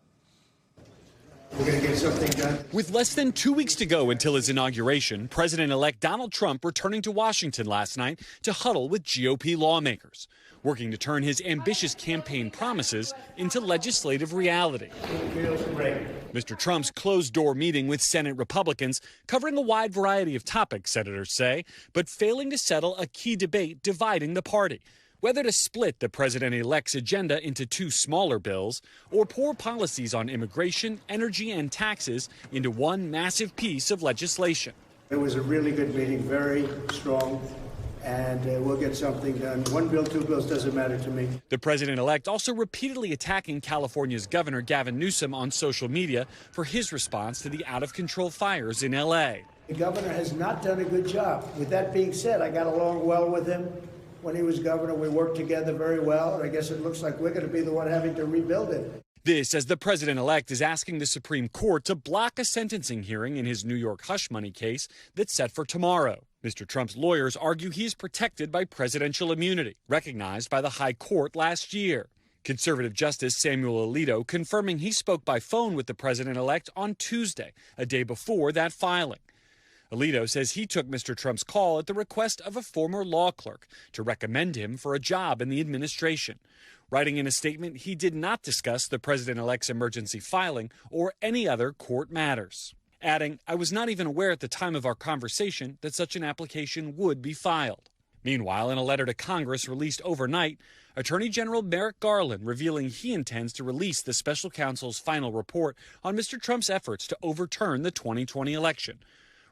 We're going to get something done. With less than 2 weeks to go until his inauguration, President-elect Donald Trump returning to Washington last night to huddle with GOP lawmakers, working to turn his ambitious campaign promises into legislative reality. Mr. Trump's closed-door meeting with Senate Republicans covering a wide variety of topics, senators say, but failing to settle a key debate dividing the party. Whether to split the president-elect's agenda into two smaller bills or pour policies on immigration, energy, and taxes into one massive piece of legislation. It was a really good meeting, very strong, and we'll get something done. One bill, two bills, doesn't matter to me. The president-elect also repeatedly attacking California's Governor Gavin Newsom on social media for his response to the out-of-control fires in L.A. The governor has not done a good job. With that being said, I got along well with him. When he was governor, we worked together very well, and I guess it looks like we're going to be the one having to rebuild it. This as the president-elect is asking the Supreme Court to block a sentencing hearing in his New York hush money case that's set for tomorrow. Mr. Trump's lawyers argue he is protected by presidential immunity, recognized by the High Court last year. Conservative Justice Samuel Alito confirming he spoke by phone with the president-elect on Tuesday, a day before that filing. Alito says he took Mr. Trump's call at the request of a former law clerk to recommend him for a job in the administration. Writing in a statement, he did not discuss the president-elect's emergency filing or any other court matters. Adding, I was not even aware at the time of our conversation that such an application would be filed. Meanwhile, in a letter to Congress released overnight, Attorney General Merrick Garland revealing he intends to release the special counsel's final report on Mr. Trump's efforts to overturn the 2020 election.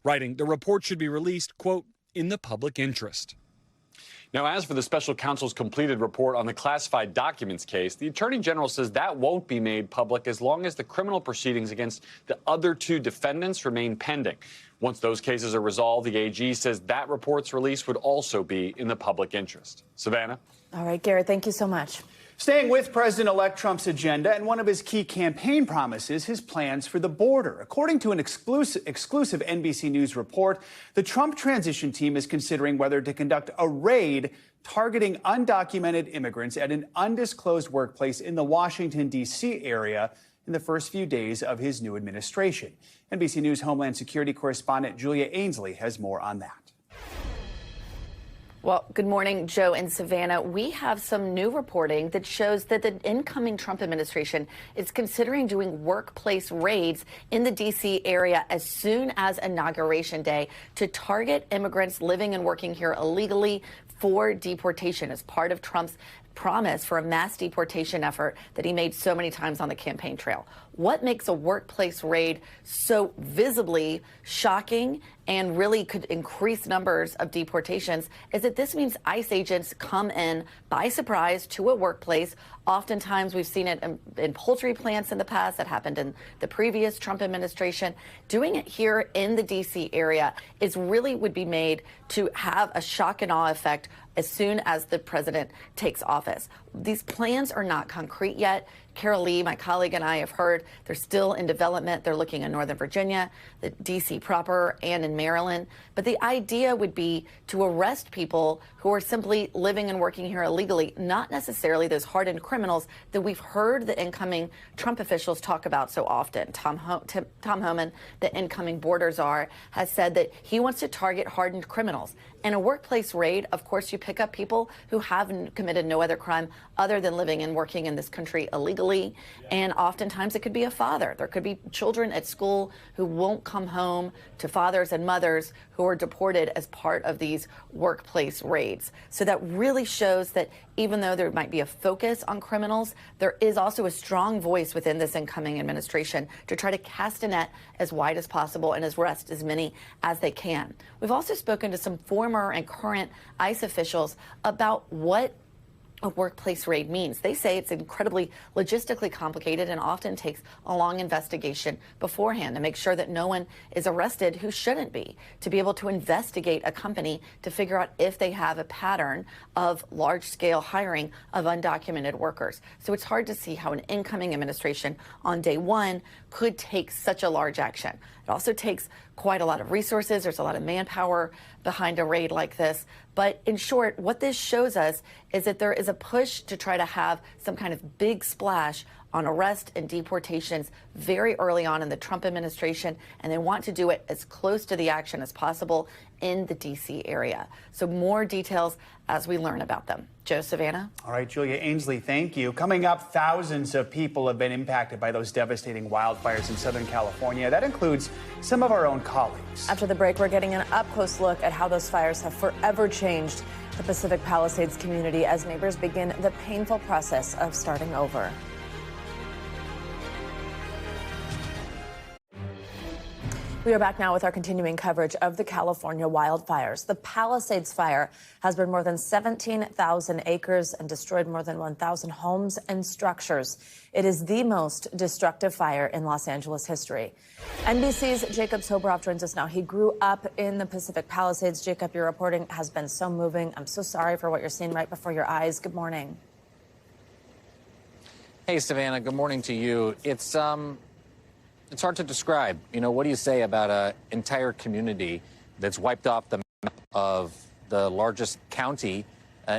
Writing, the report should be released, quote, in the public interest. Now, as for the special counsel's completed report on the classified documents case, the attorney general says that won't be made public as long as the criminal proceedings against the other two defendants remain pending. Once those cases are resolved, the AG says that report's release would also be in the public interest. Savannah? All right, Garrett, thank you so much. Staying with President-elect Trump's agenda and one of his key campaign promises, his plans for the border. According to an exclusive NBC News report, the Trump transition team is considering whether to conduct a raid targeting undocumented immigrants at an undisclosed workplace in the Washington, D.C. area in the first few days of his new administration. NBC News Homeland Security correspondent Julia Ainsley has more on that. Well, good morning, Joe and Savannah. We have some new reporting that shows that the incoming Trump administration is considering doing workplace raids in the D.C. area as soon as Inauguration Day to target immigrants living and working here illegally for deportation as part of Trump's promise for a mass deportation effort that he made so many times on the campaign trail. What makes a workplace raid so visibly shocking and really could increase numbers of deportations is that this means ICE agents come in by surprise to a workplace. Oftentimes we've seen it in poultry plants in the past. That happened in the previous Trump administration. Doing it here in the D.C. area is really would be made to have a shock and awe effect as soon as the president takes office. These plans are not concrete yet. Carol Lee, my colleague, and I have heard they're still in development. They're looking in Northern Virginia, the D.C. proper, and in Maryland. But the idea would be to arrest people who are simply living and working here illegally, not necessarily those hardened criminals that we've heard the incoming Trump officials talk about so often. Tom Homan, the incoming border czar, has said that he wants to target hardened criminals. In a workplace raid, of course, you pick up people who have committed no other crime other than living and working in this country illegally. And oftentimes it could be a father. There could be children at school who won't come home to fathers and mothers who are deported as part of these workplace raids. So that really shows that even though there might be a focus on criminals, there is also a strong voice within this incoming administration to try to cast a net as wide as possible and arrest as many as they can. We've also spoken to some former and current ICE officials about what a workplace raid means. They say it's incredibly logistically complicated and often takes a long investigation beforehand to make sure that no one is arrested who shouldn't be, to be able to investigate a company to figure out if they have a pattern of large-scale hiring of undocumented workers. So it's hard to see how an incoming administration on day one could take such a large action. It also takes quite a lot of resources. There's a lot of manpower behind a raid like this. But in short, what this shows us is that there is a push to try to have some kind of big splash on arrest and deportations very early on in the Trump administration, and they want to do it as close to the action as possible in the D.C. area. So more details as we learn about them. Joe, Savannah? All right, Julia Ainsley, thank you. Coming up, thousands of people have been impacted by those devastating wildfires in Southern California. That includes some of our own colleagues. After the break, we're getting an up-close look at how those fires have forever changed the Pacific Palisades community as neighbors begin the painful process of starting over. We are back now with our continuing coverage of the California wildfires. The Palisades fire has burned more than 17,000 acres and destroyed more than 1,000 homes and structures. It is the most destructive fire in Los Angeles history. NBC's Jacob Soboroff joins us now. He grew up in the Pacific Palisades. Jacob, your reporting has been so moving. I'm so sorry for what you're seeing right before your eyes. Good morning. Hey, Savannah. Good morning to you. It's hard to describe. You know, what do you say about an entire community that's wiped off the map of the largest county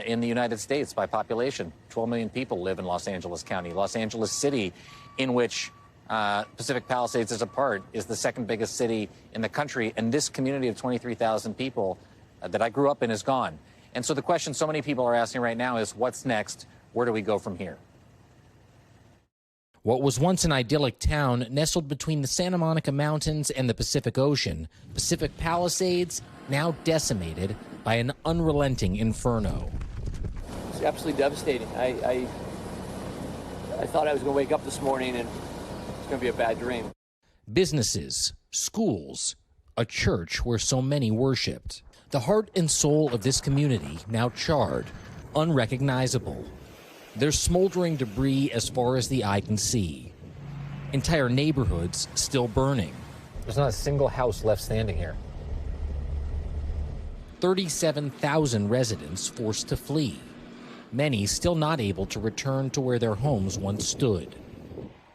in the United States by population? 12 million people live in Los Angeles County. Los Angeles City, in which Pacific Palisades is a part, is the second biggest city in the country. And this community of 23,000 people that I grew up in is gone. And so the question so many people are asking right now is, what's next? Where do we go from here? What was once an idyllic town nestled between the Santa Monica Mountains and the Pacific Ocean, Pacific Palisades, now decimated by an unrelenting inferno. It's absolutely devastating. I thought I was going to wake up this morning and it's going to be a bad dream. Businesses, schools, a church where so many worshipped. The heart and soul of this community now charred, unrecognizable. There's smoldering debris as far as the eye can see. Entire neighborhoods still burning. There's not a single house left standing here. 37,000 residents forced to flee. Many still not able to return to where their homes once stood.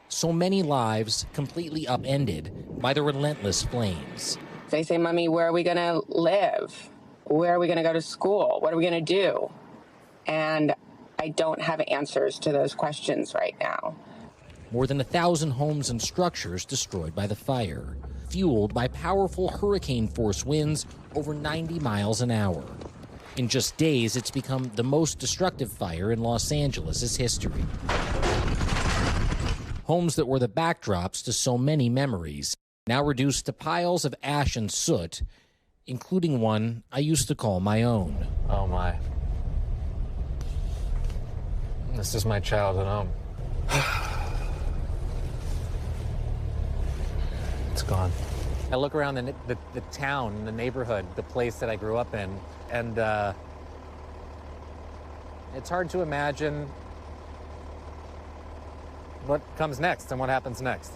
So many lives completely upended by the relentless flames. They say, Mommy, where are we going to live? Where are we going to go to school? What are we going to do? And I don't have answers to those questions right now. More than 1,000 homes and structures destroyed by the fire, fueled by powerful hurricane-force winds over 90 miles an hour. In just days, it's become the most destructive fire in Los Angeles' history. Homes that were the backdrops to so many memories, now reduced to piles of ash and soot, including one I used to call my own. Oh, my. This is my childhood home. It's gone. I look around the town, the neighborhood, the place that I grew up in, and it's hard to imagine what comes next and what happens next.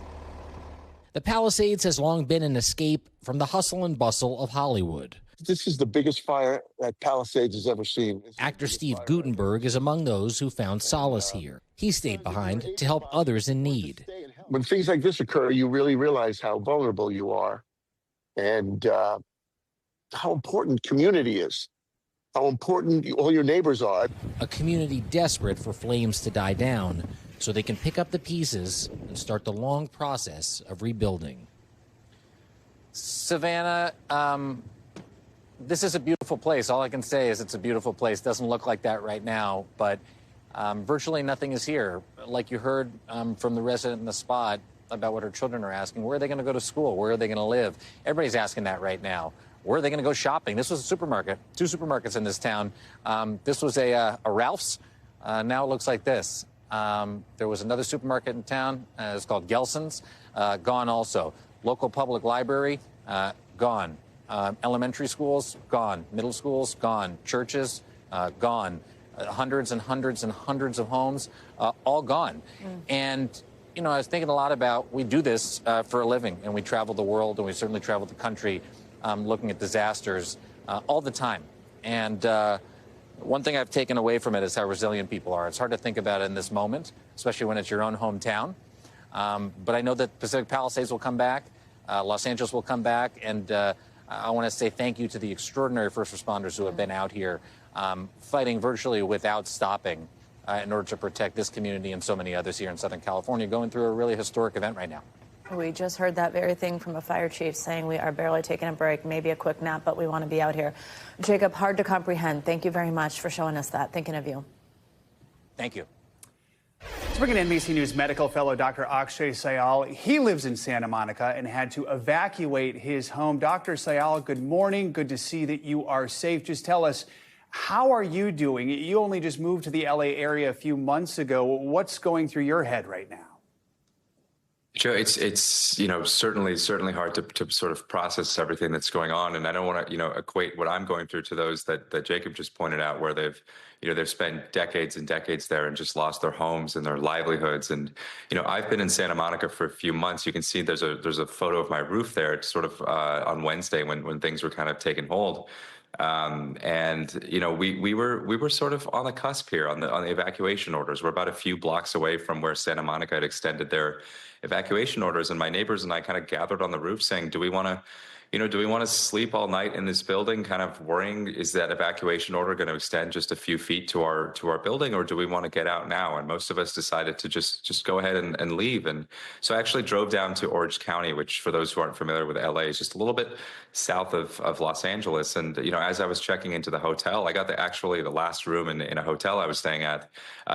The Palisades has long been an escape from the hustle and bustle of Hollywood. This is the biggest fire that Palisades has ever seen. Actor Steve Guttenberg is among those who found solace here. He stayed behind to help others in need. When things like this occur, you really realize how vulnerable you are and how important community is, how important all your neighbors are. A community desperate for flames to die down so they can pick up the pieces and start the long process of rebuilding. Savannah, this is a beautiful place. All I can say is it's a beautiful place. Doesn't look like that right now, but virtually nothing is here. Like you heard from the resident in the spot about what her children are asking. Where are they going to go to school? Where are they going to live? Everybody's asking that right now. Where are they going to go shopping? This was a supermarket, 2 supermarkets in this town. This was a Ralph's. Now it looks like this. There was another supermarket in town. It's called Gelson's. Gone also. Local public library, gone. Elementary schools, gone. Middle schools, gone. Churches, gone. hundreds and hundreds and hundreds of homes, all gone. And, you know, I was thinking a lot about, we do this for a living, and we travel the world, and we certainly travel the country looking at disasters all the time. And one thing I've taken away from it is how resilient people are. It's hard to think about it in this moment, especially when it's your own hometown. But I know that Pacific Palisades will come back, Los Angeles will come back, and I want to say thank you to the extraordinary first responders who have been out here fighting virtually without stopping in order to protect this community and so many others here in Southern California, going through a really historic event right now. We just heard that very thing from a fire chief saying we are barely taking a break, maybe a quick nap, but we want to be out here. Jacob, hard to comprehend. Thank you very much for showing us that. Thinking of you. Thank you. Let's bring in NBC News medical fellow Dr. Akshay Sayal. He lives in Santa Monica and had to evacuate his home. Dr. Sayal, good morning. Good to see that you are safe. Just tell us, how are you doing? You only just moved to the LA area a few months ago. What's going through your head right now? Joe, it's you know, certainly hard to sort of process everything that's going on, and I don't want to, you know, equate what I'm going through to those that Jacob just pointed out, where they've spent decades and decades there and just lost their homes and their livelihoods. And you know, I've been in Santa Monica for a few months. You can see there's a photo of my roof there. It's sort of on Wednesday when things were kind of taking hold. And you know, we were sort of on the cusp here on the evacuation orders. We're about a few blocks away from where Santa Monica had extended their evacuation orders, and my neighbors and I kind of gathered on the roof saying, do we want to sleep all night in this building, kind of worrying, is that evacuation order going to extend just a few feet to our building, or do we want to get out now? And most of us decided to just go ahead and leave. And so I actually drove down to Orange County, which, for those who aren't familiar with LA, is just a little bit south of Los Angeles. And you know, as I was checking into the hotel, I got the last room in a hotel I was staying at,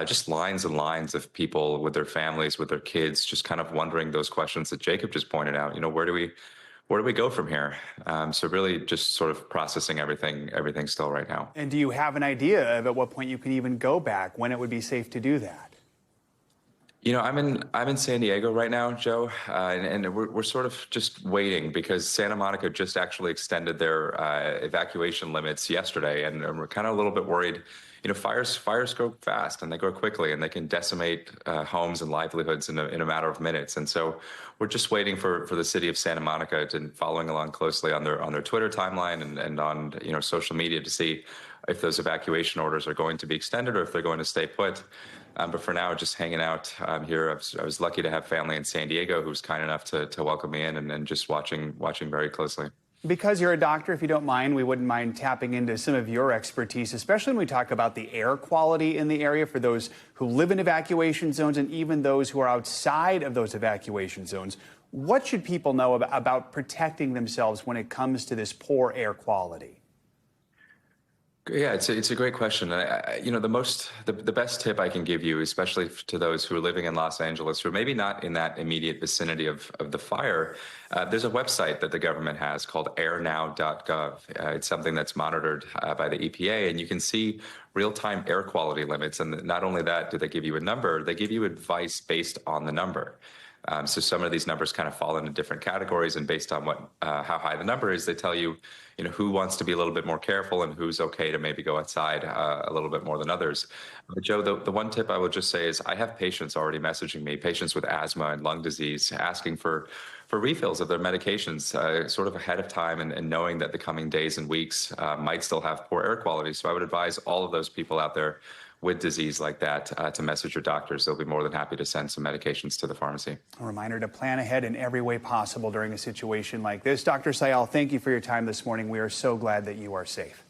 just lines and lines of people with their families, with their kids, just kind of wondering those questions that Jacob just pointed out. You know, where do we go from here? So really just sort of processing everything still right now. And do you have an idea of at what point you can even go back, when it would be safe to do that? You know, I'm in San Diego right now, Joe, and we're sort of just waiting because Santa Monica just actually extended their evacuation limits yesterday, and we're kind of a little bit worried. You know, fires go fast and they go quickly, and they can decimate homes and livelihoods in a matter of minutes. And so we're just waiting for the city of Santa Monica to following along closely on their Twitter timeline and on, you know, social media to see if those evacuation orders are going to be extended or if they're going to stay put. But for now, just hanging out here. I was lucky to have family in San Diego who was kind enough to welcome me in and just watching very closely. Because you're a doctor, if you don't mind, we wouldn't mind tapping into some of your expertise, especially when we talk about the air quality in the area for those who live in evacuation zones and even those who are outside of those evacuation zones. What should people know about protecting themselves when it comes to this poor air quality? Yeah, it's a great question. You know, the best tip I can give you, especially to those who are living in Los Angeles, who are maybe not in that immediate vicinity of the fire, there's a website that the government has called airnow.gov. It's something that's monitored by the EPA, and you can see real-time air quality limits. And not only that, do they give you a number, they give you advice based on the number. So some of these numbers kind of fall into different categories, and based on how high the number is, they tell you, you know, who wants to be a little bit more careful and who's okay to maybe go outside a little bit more than others. But Joe, the one tip I will just say is I have patients already messaging me, patients with asthma and lung disease, asking for refills of their medications sort of ahead of time and knowing that the coming days and weeks might still have poor air quality. So I would advise all of those people out there with disease like that to message your doctors. They'll be more than happy to send some medications to the pharmacy. A reminder to plan ahead in every way possible during a situation like this. Dr. Sayal, thank you for your time this morning. We are so glad that you are safe.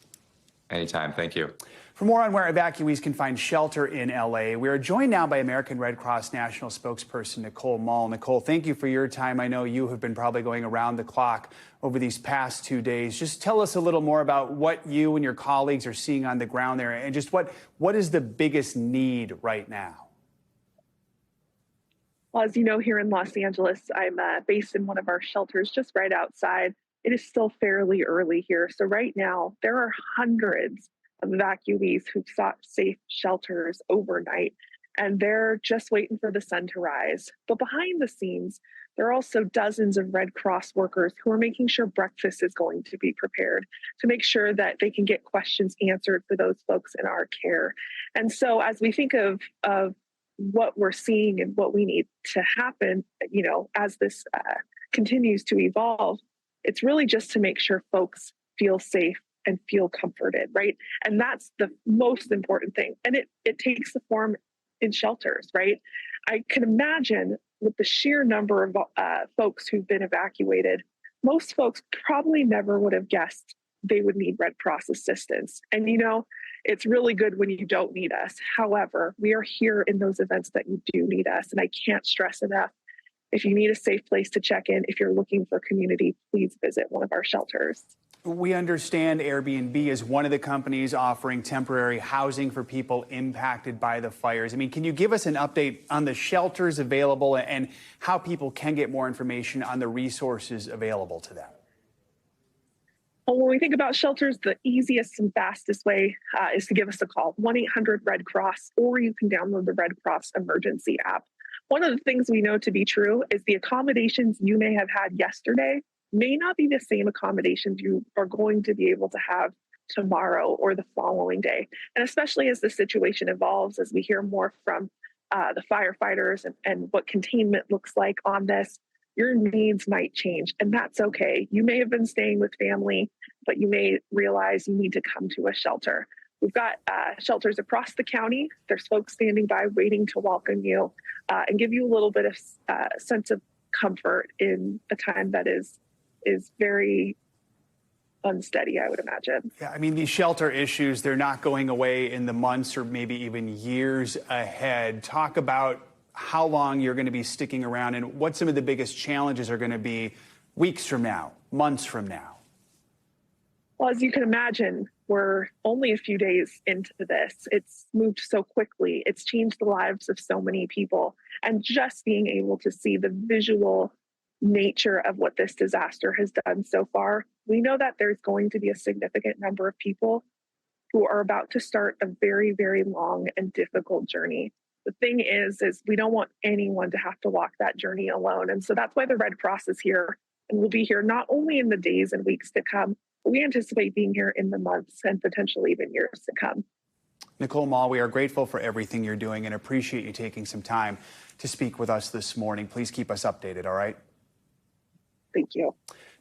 Anytime. Thank you. For more on where evacuees can find shelter in LA, we are joined now by American Red Cross National spokesperson Nicole Mull. Nicole, thank you for your time. I know you have been probably going around the clock over these past 2 days. Just tell us a little more about what you and your colleagues are seeing on the ground there, and just what is the biggest need right now? Well, as you know, here in Los Angeles, I'm based in one of our shelters just right outside. It is still fairly early here. So right now, there are hundreds of evacuees who've sought safe shelters overnight. and they're just waiting for the sun to rise. But behind the scenes, there are also dozens of Red Cross workers who are making sure breakfast is going to be prepared to make sure that they can get questions answered for those folks in our care. And so as we think of what we're seeing and what we need to happen, as this continues to evolve, it's really just to make sure folks feel safe and feel comforted, right? And that's the most important thing. And it takes the form in shelters, right? I can imagine with the sheer number of folks who've been evacuated, most folks probably never would have guessed they would need Red Cross assistance. And it's really good when you don't need us. However, we are here in those events that you do need us. And I can't stress enough, if you need a safe place to check in, if you're looking for community, please visit one of our shelters. We understand Airbnb is one of the companies offering temporary housing for people impacted by the fires. I mean, can you give us an update on the shelters available and how people can get more information on the resources available to them? Well, when we think about shelters, the easiest and fastest way is to give us a call, 1-800-RED-CROSS, or you can download the Red Cross Emergency app. One of the things we know to be true is the accommodations you may have had yesterday may not be the same accommodations you are going to be able to have tomorrow or the following day. And especially as the situation evolves, as we hear more from the firefighters and what containment looks like on this, your needs might change, and that's okay. You may have been staying with family, but you may realize you need to come to a shelter. We've got shelters across the county. There's folks standing by waiting to welcome you and give you a little bit of sense of comfort in a time that is very unsteady, I would imagine. Yeah, I mean, these shelter issues, they're not going away in the months or maybe even years ahead. Talk about how long you're going to be sticking around and what some of the biggest challenges are going to be weeks from now, months from now. Well, as you can imagine, we're only a few days into this. It's moved so quickly. It's changed the lives of so many people. And just being able to see the visual nature of what this disaster has done so far, we know that there's going to be a significant number of people who are about to start a very, very long and difficult journey. The thing is we don't want anyone to have to walk that journey alone. And so that's why the Red Cross is here and will be here not only in the days and weeks to come, but we anticipate being here in the months and potentially even years to come. Nicole Mall, we are grateful for everything you're doing and appreciate you taking some time to speak with us this morning. Please keep us updated, all right? Thank you.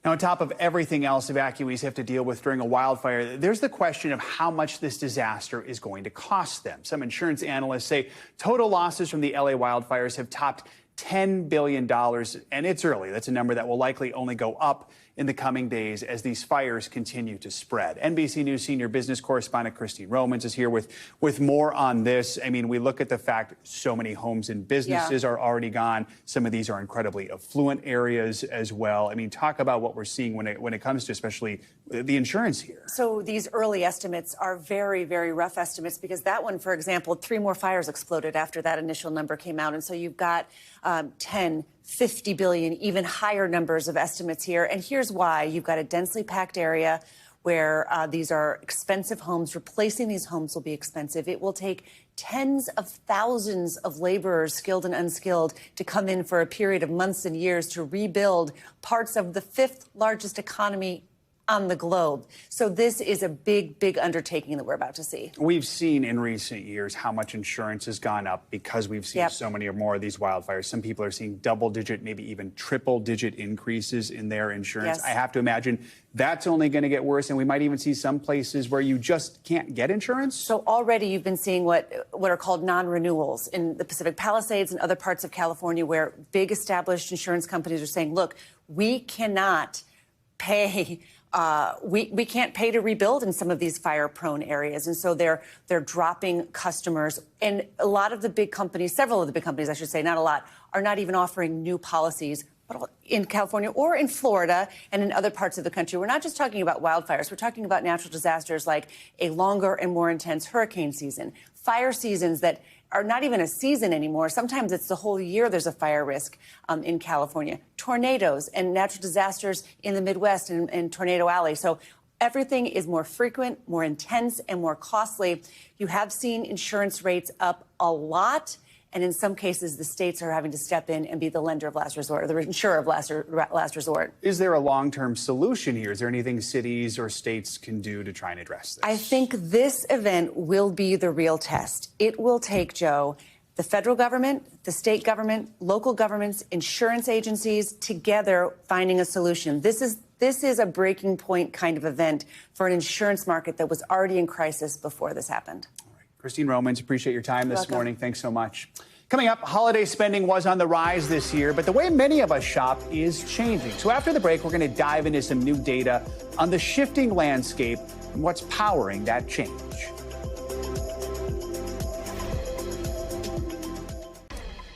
Now, on top of everything else evacuees have to deal with during a wildfire, there's the question of how much this disaster is going to cost them. Some insurance analysts say total losses from the LA wildfires have topped $10 billion, and it's early. That's a number that will likely only go up in the coming days as these fires continue to spread. NBC News senior business correspondent Christine Romans is here with more on this. I mean, we look at the fact so many homes and businesses are already gone. Some of these are incredibly affluent areas as well. I mean, talk about what we're seeing when it comes to especially the insurance here. So these early estimates are very, very rough estimates because that one, for example, 3 more fires exploded after that initial number came out. And so you've got 10, 50 billion, even higher numbers of estimates here. And here's why. You've got a densely packed area where these are expensive homes. Replacing these homes will be expensive. It will take tens of thousands of laborers, skilled and unskilled, to come in for a period of months and years to rebuild parts of the 5th largest economy on the globe. So this is a big, big undertaking that we're about to see. We've seen in recent years how much insurance has gone up because we've seen so many or more of these wildfires. Some people are seeing double-digit, maybe even triple-digit increases in their insurance. Yes. I have to imagine that's only going to get worse, and we might even see some places where you just can't get insurance. So already you've been seeing what are called non-renewals in the Pacific Palisades and other parts of California where big established insurance companies are saying, look, we cannot pay we can't pay to rebuild in some of these fire-prone areas. And so they're dropping customers. And a lot of the big companies, several of the big companies, I should say, not a lot, are not even offering new policies in California or in Florida and in other parts of the country. We're not just talking about wildfires. We're talking about natural disasters like a longer and more intense hurricane season, fire seasons that are not even a season anymore. Sometimes it's the whole year there's a fire risk in California. Tornadoes and natural disasters in the Midwest and Tornado Alley. So Everything is more frequent, more intense, and more costly. You have seen insurance rates up a lot. And in some cases, the states are having to step in and be the lender of last resort, or the insurer of last resort. Is there a long-term solution here? Is there anything cities or states can do to try and address this? I think this event will be the real test. It will take, Joe, the federal government, the state government, local governments, insurance agencies together finding a solution. This is a breaking point kind of event for an insurance market that was already in crisis before this happened. All right. Christine Romans, appreciate your time this morning. Thanks so much. Coming up, holiday spending was on the rise this year, but the way many of us shop is changing. So after the break, we're going to dive into some new data on the shifting landscape and what's powering that change.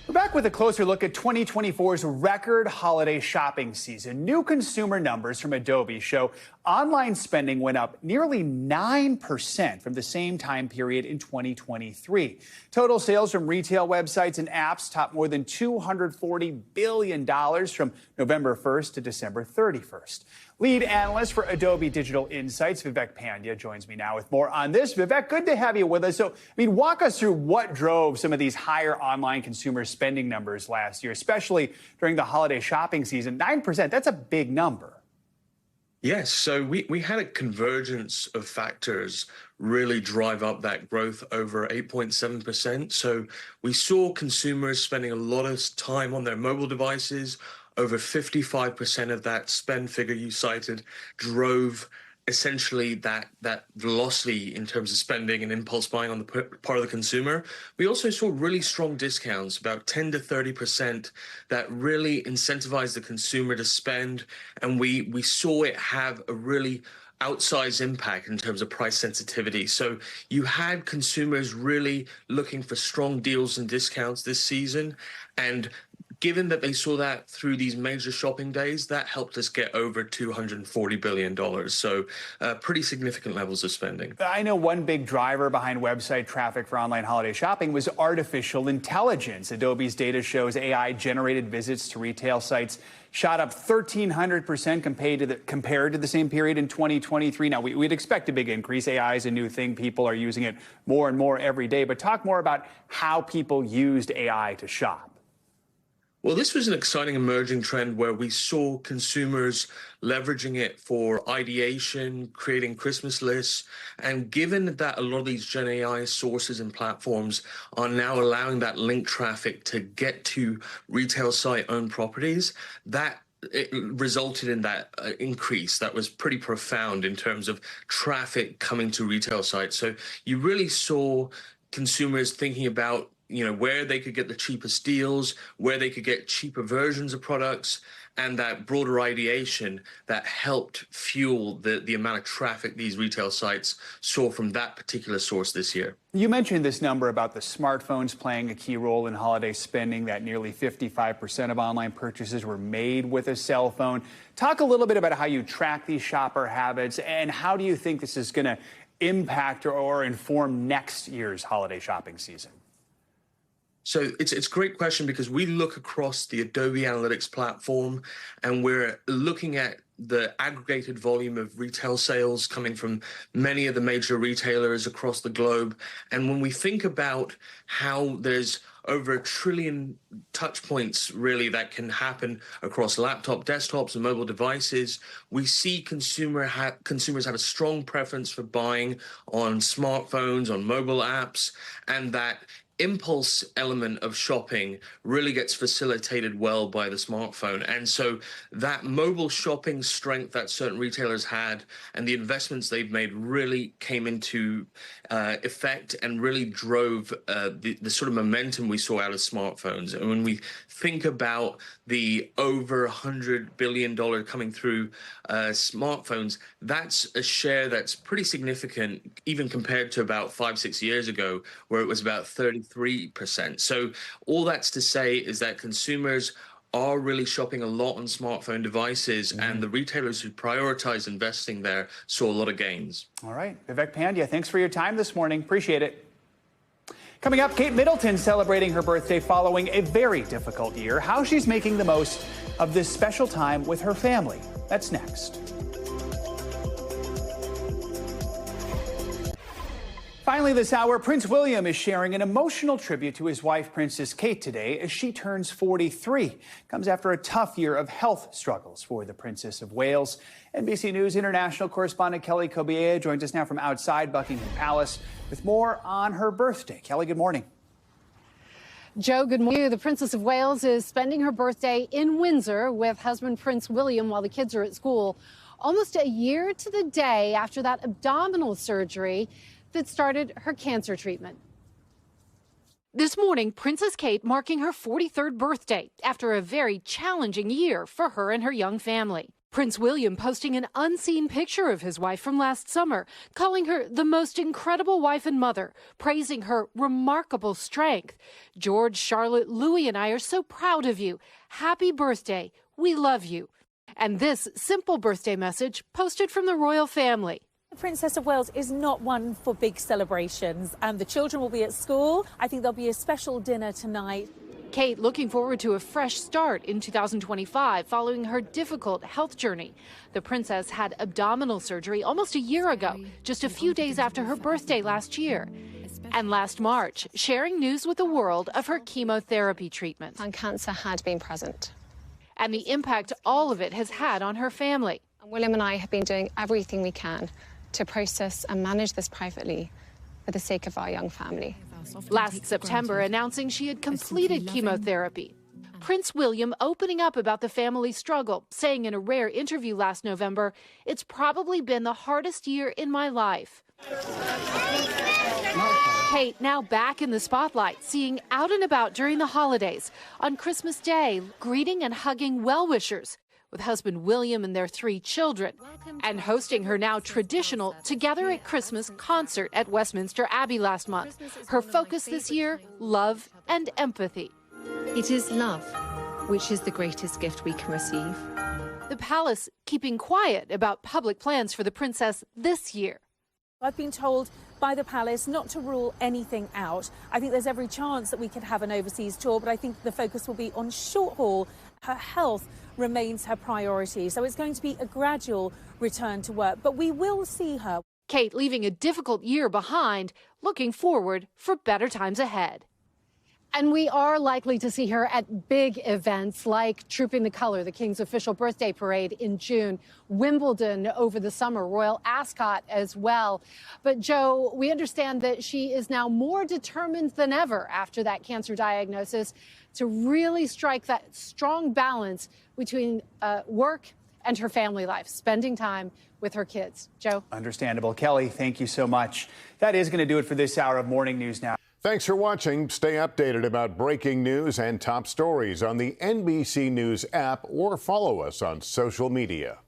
We're back with a closer look at 2024's record holiday shopping season. New consumer numbers from Adobe show online spending went up nearly 9% from the same time period in 2023. Total sales from retail websites and apps topped more than $240 billion from November 1st to December 31st. Lead analyst for Adobe Digital Insights, Vivek Pandya, joins me now with more on this. Vivek, good to have you with us. So, walk us through what drove some of these higher online consumer spending numbers last year, especially during the holiday shopping season. 9%, that's a big number. Yes, so we had a convergence of factors really drive up that growth over 8.7%. So we saw consumers spending a lot of time on their mobile devices. Over 55% of that spend figure you cited drove essentially that velocity in terms of spending and impulse buying on the part of the consumer. We also saw really strong discounts, about 10 to 30%, that really incentivized the consumer to spend. And we saw it have a really outsized impact in terms of price sensitivity. So you had consumers really looking for strong deals and discounts this season. And given that they saw that through these major shopping days, that helped us get over $240 billion. So pretty significant levels of spending. I know one big driver behind website traffic for online holiday shopping was artificial intelligence. Adobe's data shows AI-generated visits to retail sites shot up 1,300% compared to the same period in 2023. Now, we'd expect a big increase. AI is a new thing. People are using it more and more every day. But talk more about how people used AI to shop. Well, this was an exciting emerging trend where we saw consumers leveraging it for ideation, creating Christmas lists. And given that a lot of these Gen AI sources and platforms are now allowing that link traffic to get to retail site-owned properties, that it resulted in that increase that was pretty profound in terms of traffic coming to retail sites. So you really saw consumers thinking about where they could get the cheapest deals, where they could get cheaper versions of products, and that broader ideation that helped fuel the amount of traffic these retail sites saw from that particular source this year. You mentioned this number about the smartphones playing a key role in holiday spending, that nearly 55% of online purchases were made with a cell phone. Talk a little bit about how you track these shopper habits, and how do you think this is going to impact or inform next year's holiday shopping season? So it's a great question, because we look across the Adobe Analytics platform and we're looking at the aggregated volume of retail sales coming from many of the major retailers across the globe. And when we think about how there's over 1 trillion touch points really that can happen across laptop, desktops, and mobile devices, we see consumers have a strong preference for buying on smartphones, on mobile apps, and that impulse element of shopping really gets facilitated well by the smartphone. And so that mobile shopping strength that certain retailers had and the investments they've made really came into effect and really drove the sort of momentum we saw out of smartphones. And when we think about the over $100 billion coming through smartphones, that's a share that's pretty significant, even compared to about 5-6 years ago, where it was about 33%. So all that's to say is that consumers are really shopping a lot on smartphone devices, and the retailers who prioritize investing there saw a lot of gains. All right. Vivek Pandya, thanks for your time this morning. Appreciate it. Coming up, Kate Middleton celebrating her birthday following a very difficult year. How she's making the most of this special time with her family. That's next. Finally this hour, Prince William is sharing an emotional tribute to his wife, Princess Kate, today as she turns 43. Comes after a tough year of health struggles for the Princess of Wales. NBC News international correspondent Kelly Kobiea joins us now from outside Buckingham Palace with more on her birthday. Kelly, good morning. Joe, good morning. The Princess of Wales is spending her birthday in Windsor with husband Prince William while the kids are at school. Almost a year to the day after that abdominal surgery that started her cancer treatment. This morning, Princess Kate marking her 43rd birthday after a very challenging year for her and her young family. Prince William posting an unseen picture of his wife from last summer, calling her the most incredible wife and mother, praising her remarkable strength. George, Charlotte, Louis, and I are so proud of you. Happy birthday. We love you. And this simple birthday message posted from the royal family. The Princess of Wales is not one for big celebrations, and the children will be at school. I think there'll be a special dinner tonight. Kate looking forward to a fresh start in 2025 following her difficult health journey. The princess had abdominal surgery almost a year ago, just a few days after her birthday last year. And last March, sharing news with the world of her chemotherapy treatment. And cancer had been present. And the impact all of it has had on her family. William and I have been doing everything we can to process and manage this privately for the sake of our young family. Last September, announcing she had completed chemotherapy. Prince William opening up about the family struggle, saying in a rare interview last November, "It's probably been the hardest year in my life." Kate now back in the spotlight, seeing out and about during the holidays. On Christmas Day, greeting and hugging well-wishers with husband William and their 3 children, and hosting her now traditional Together at Christmas concert at Westminster Abbey last month. Her focus this year, love and empathy. It is love, which is the greatest gift we can receive. The palace keeping quiet about public plans for the princess this year. I've been told by the palace not to rule anything out. I think there's every chance that we could have an overseas tour, but I think the focus will be on short haul. Her health remains her priority, so it's going to be a gradual return to work, but we will see her. Kate leaving a difficult year behind, looking forward for better times ahead. And we are likely to see her at big events like Trooping the Color, the King's official birthday parade in June, Wimbledon over the summer, Royal Ascot as well. But Joe, we understand that she is now more determined than ever after that cancer diagnosis to really strike that strong balance between work and her family life, spending time with her kids. Joe? Understandable. Kelly, thank you so much. That is going to do it for this hour of Morning News Now. Thanks for watching. Stay updated about breaking news and top stories on the NBC News app or follow us on social media.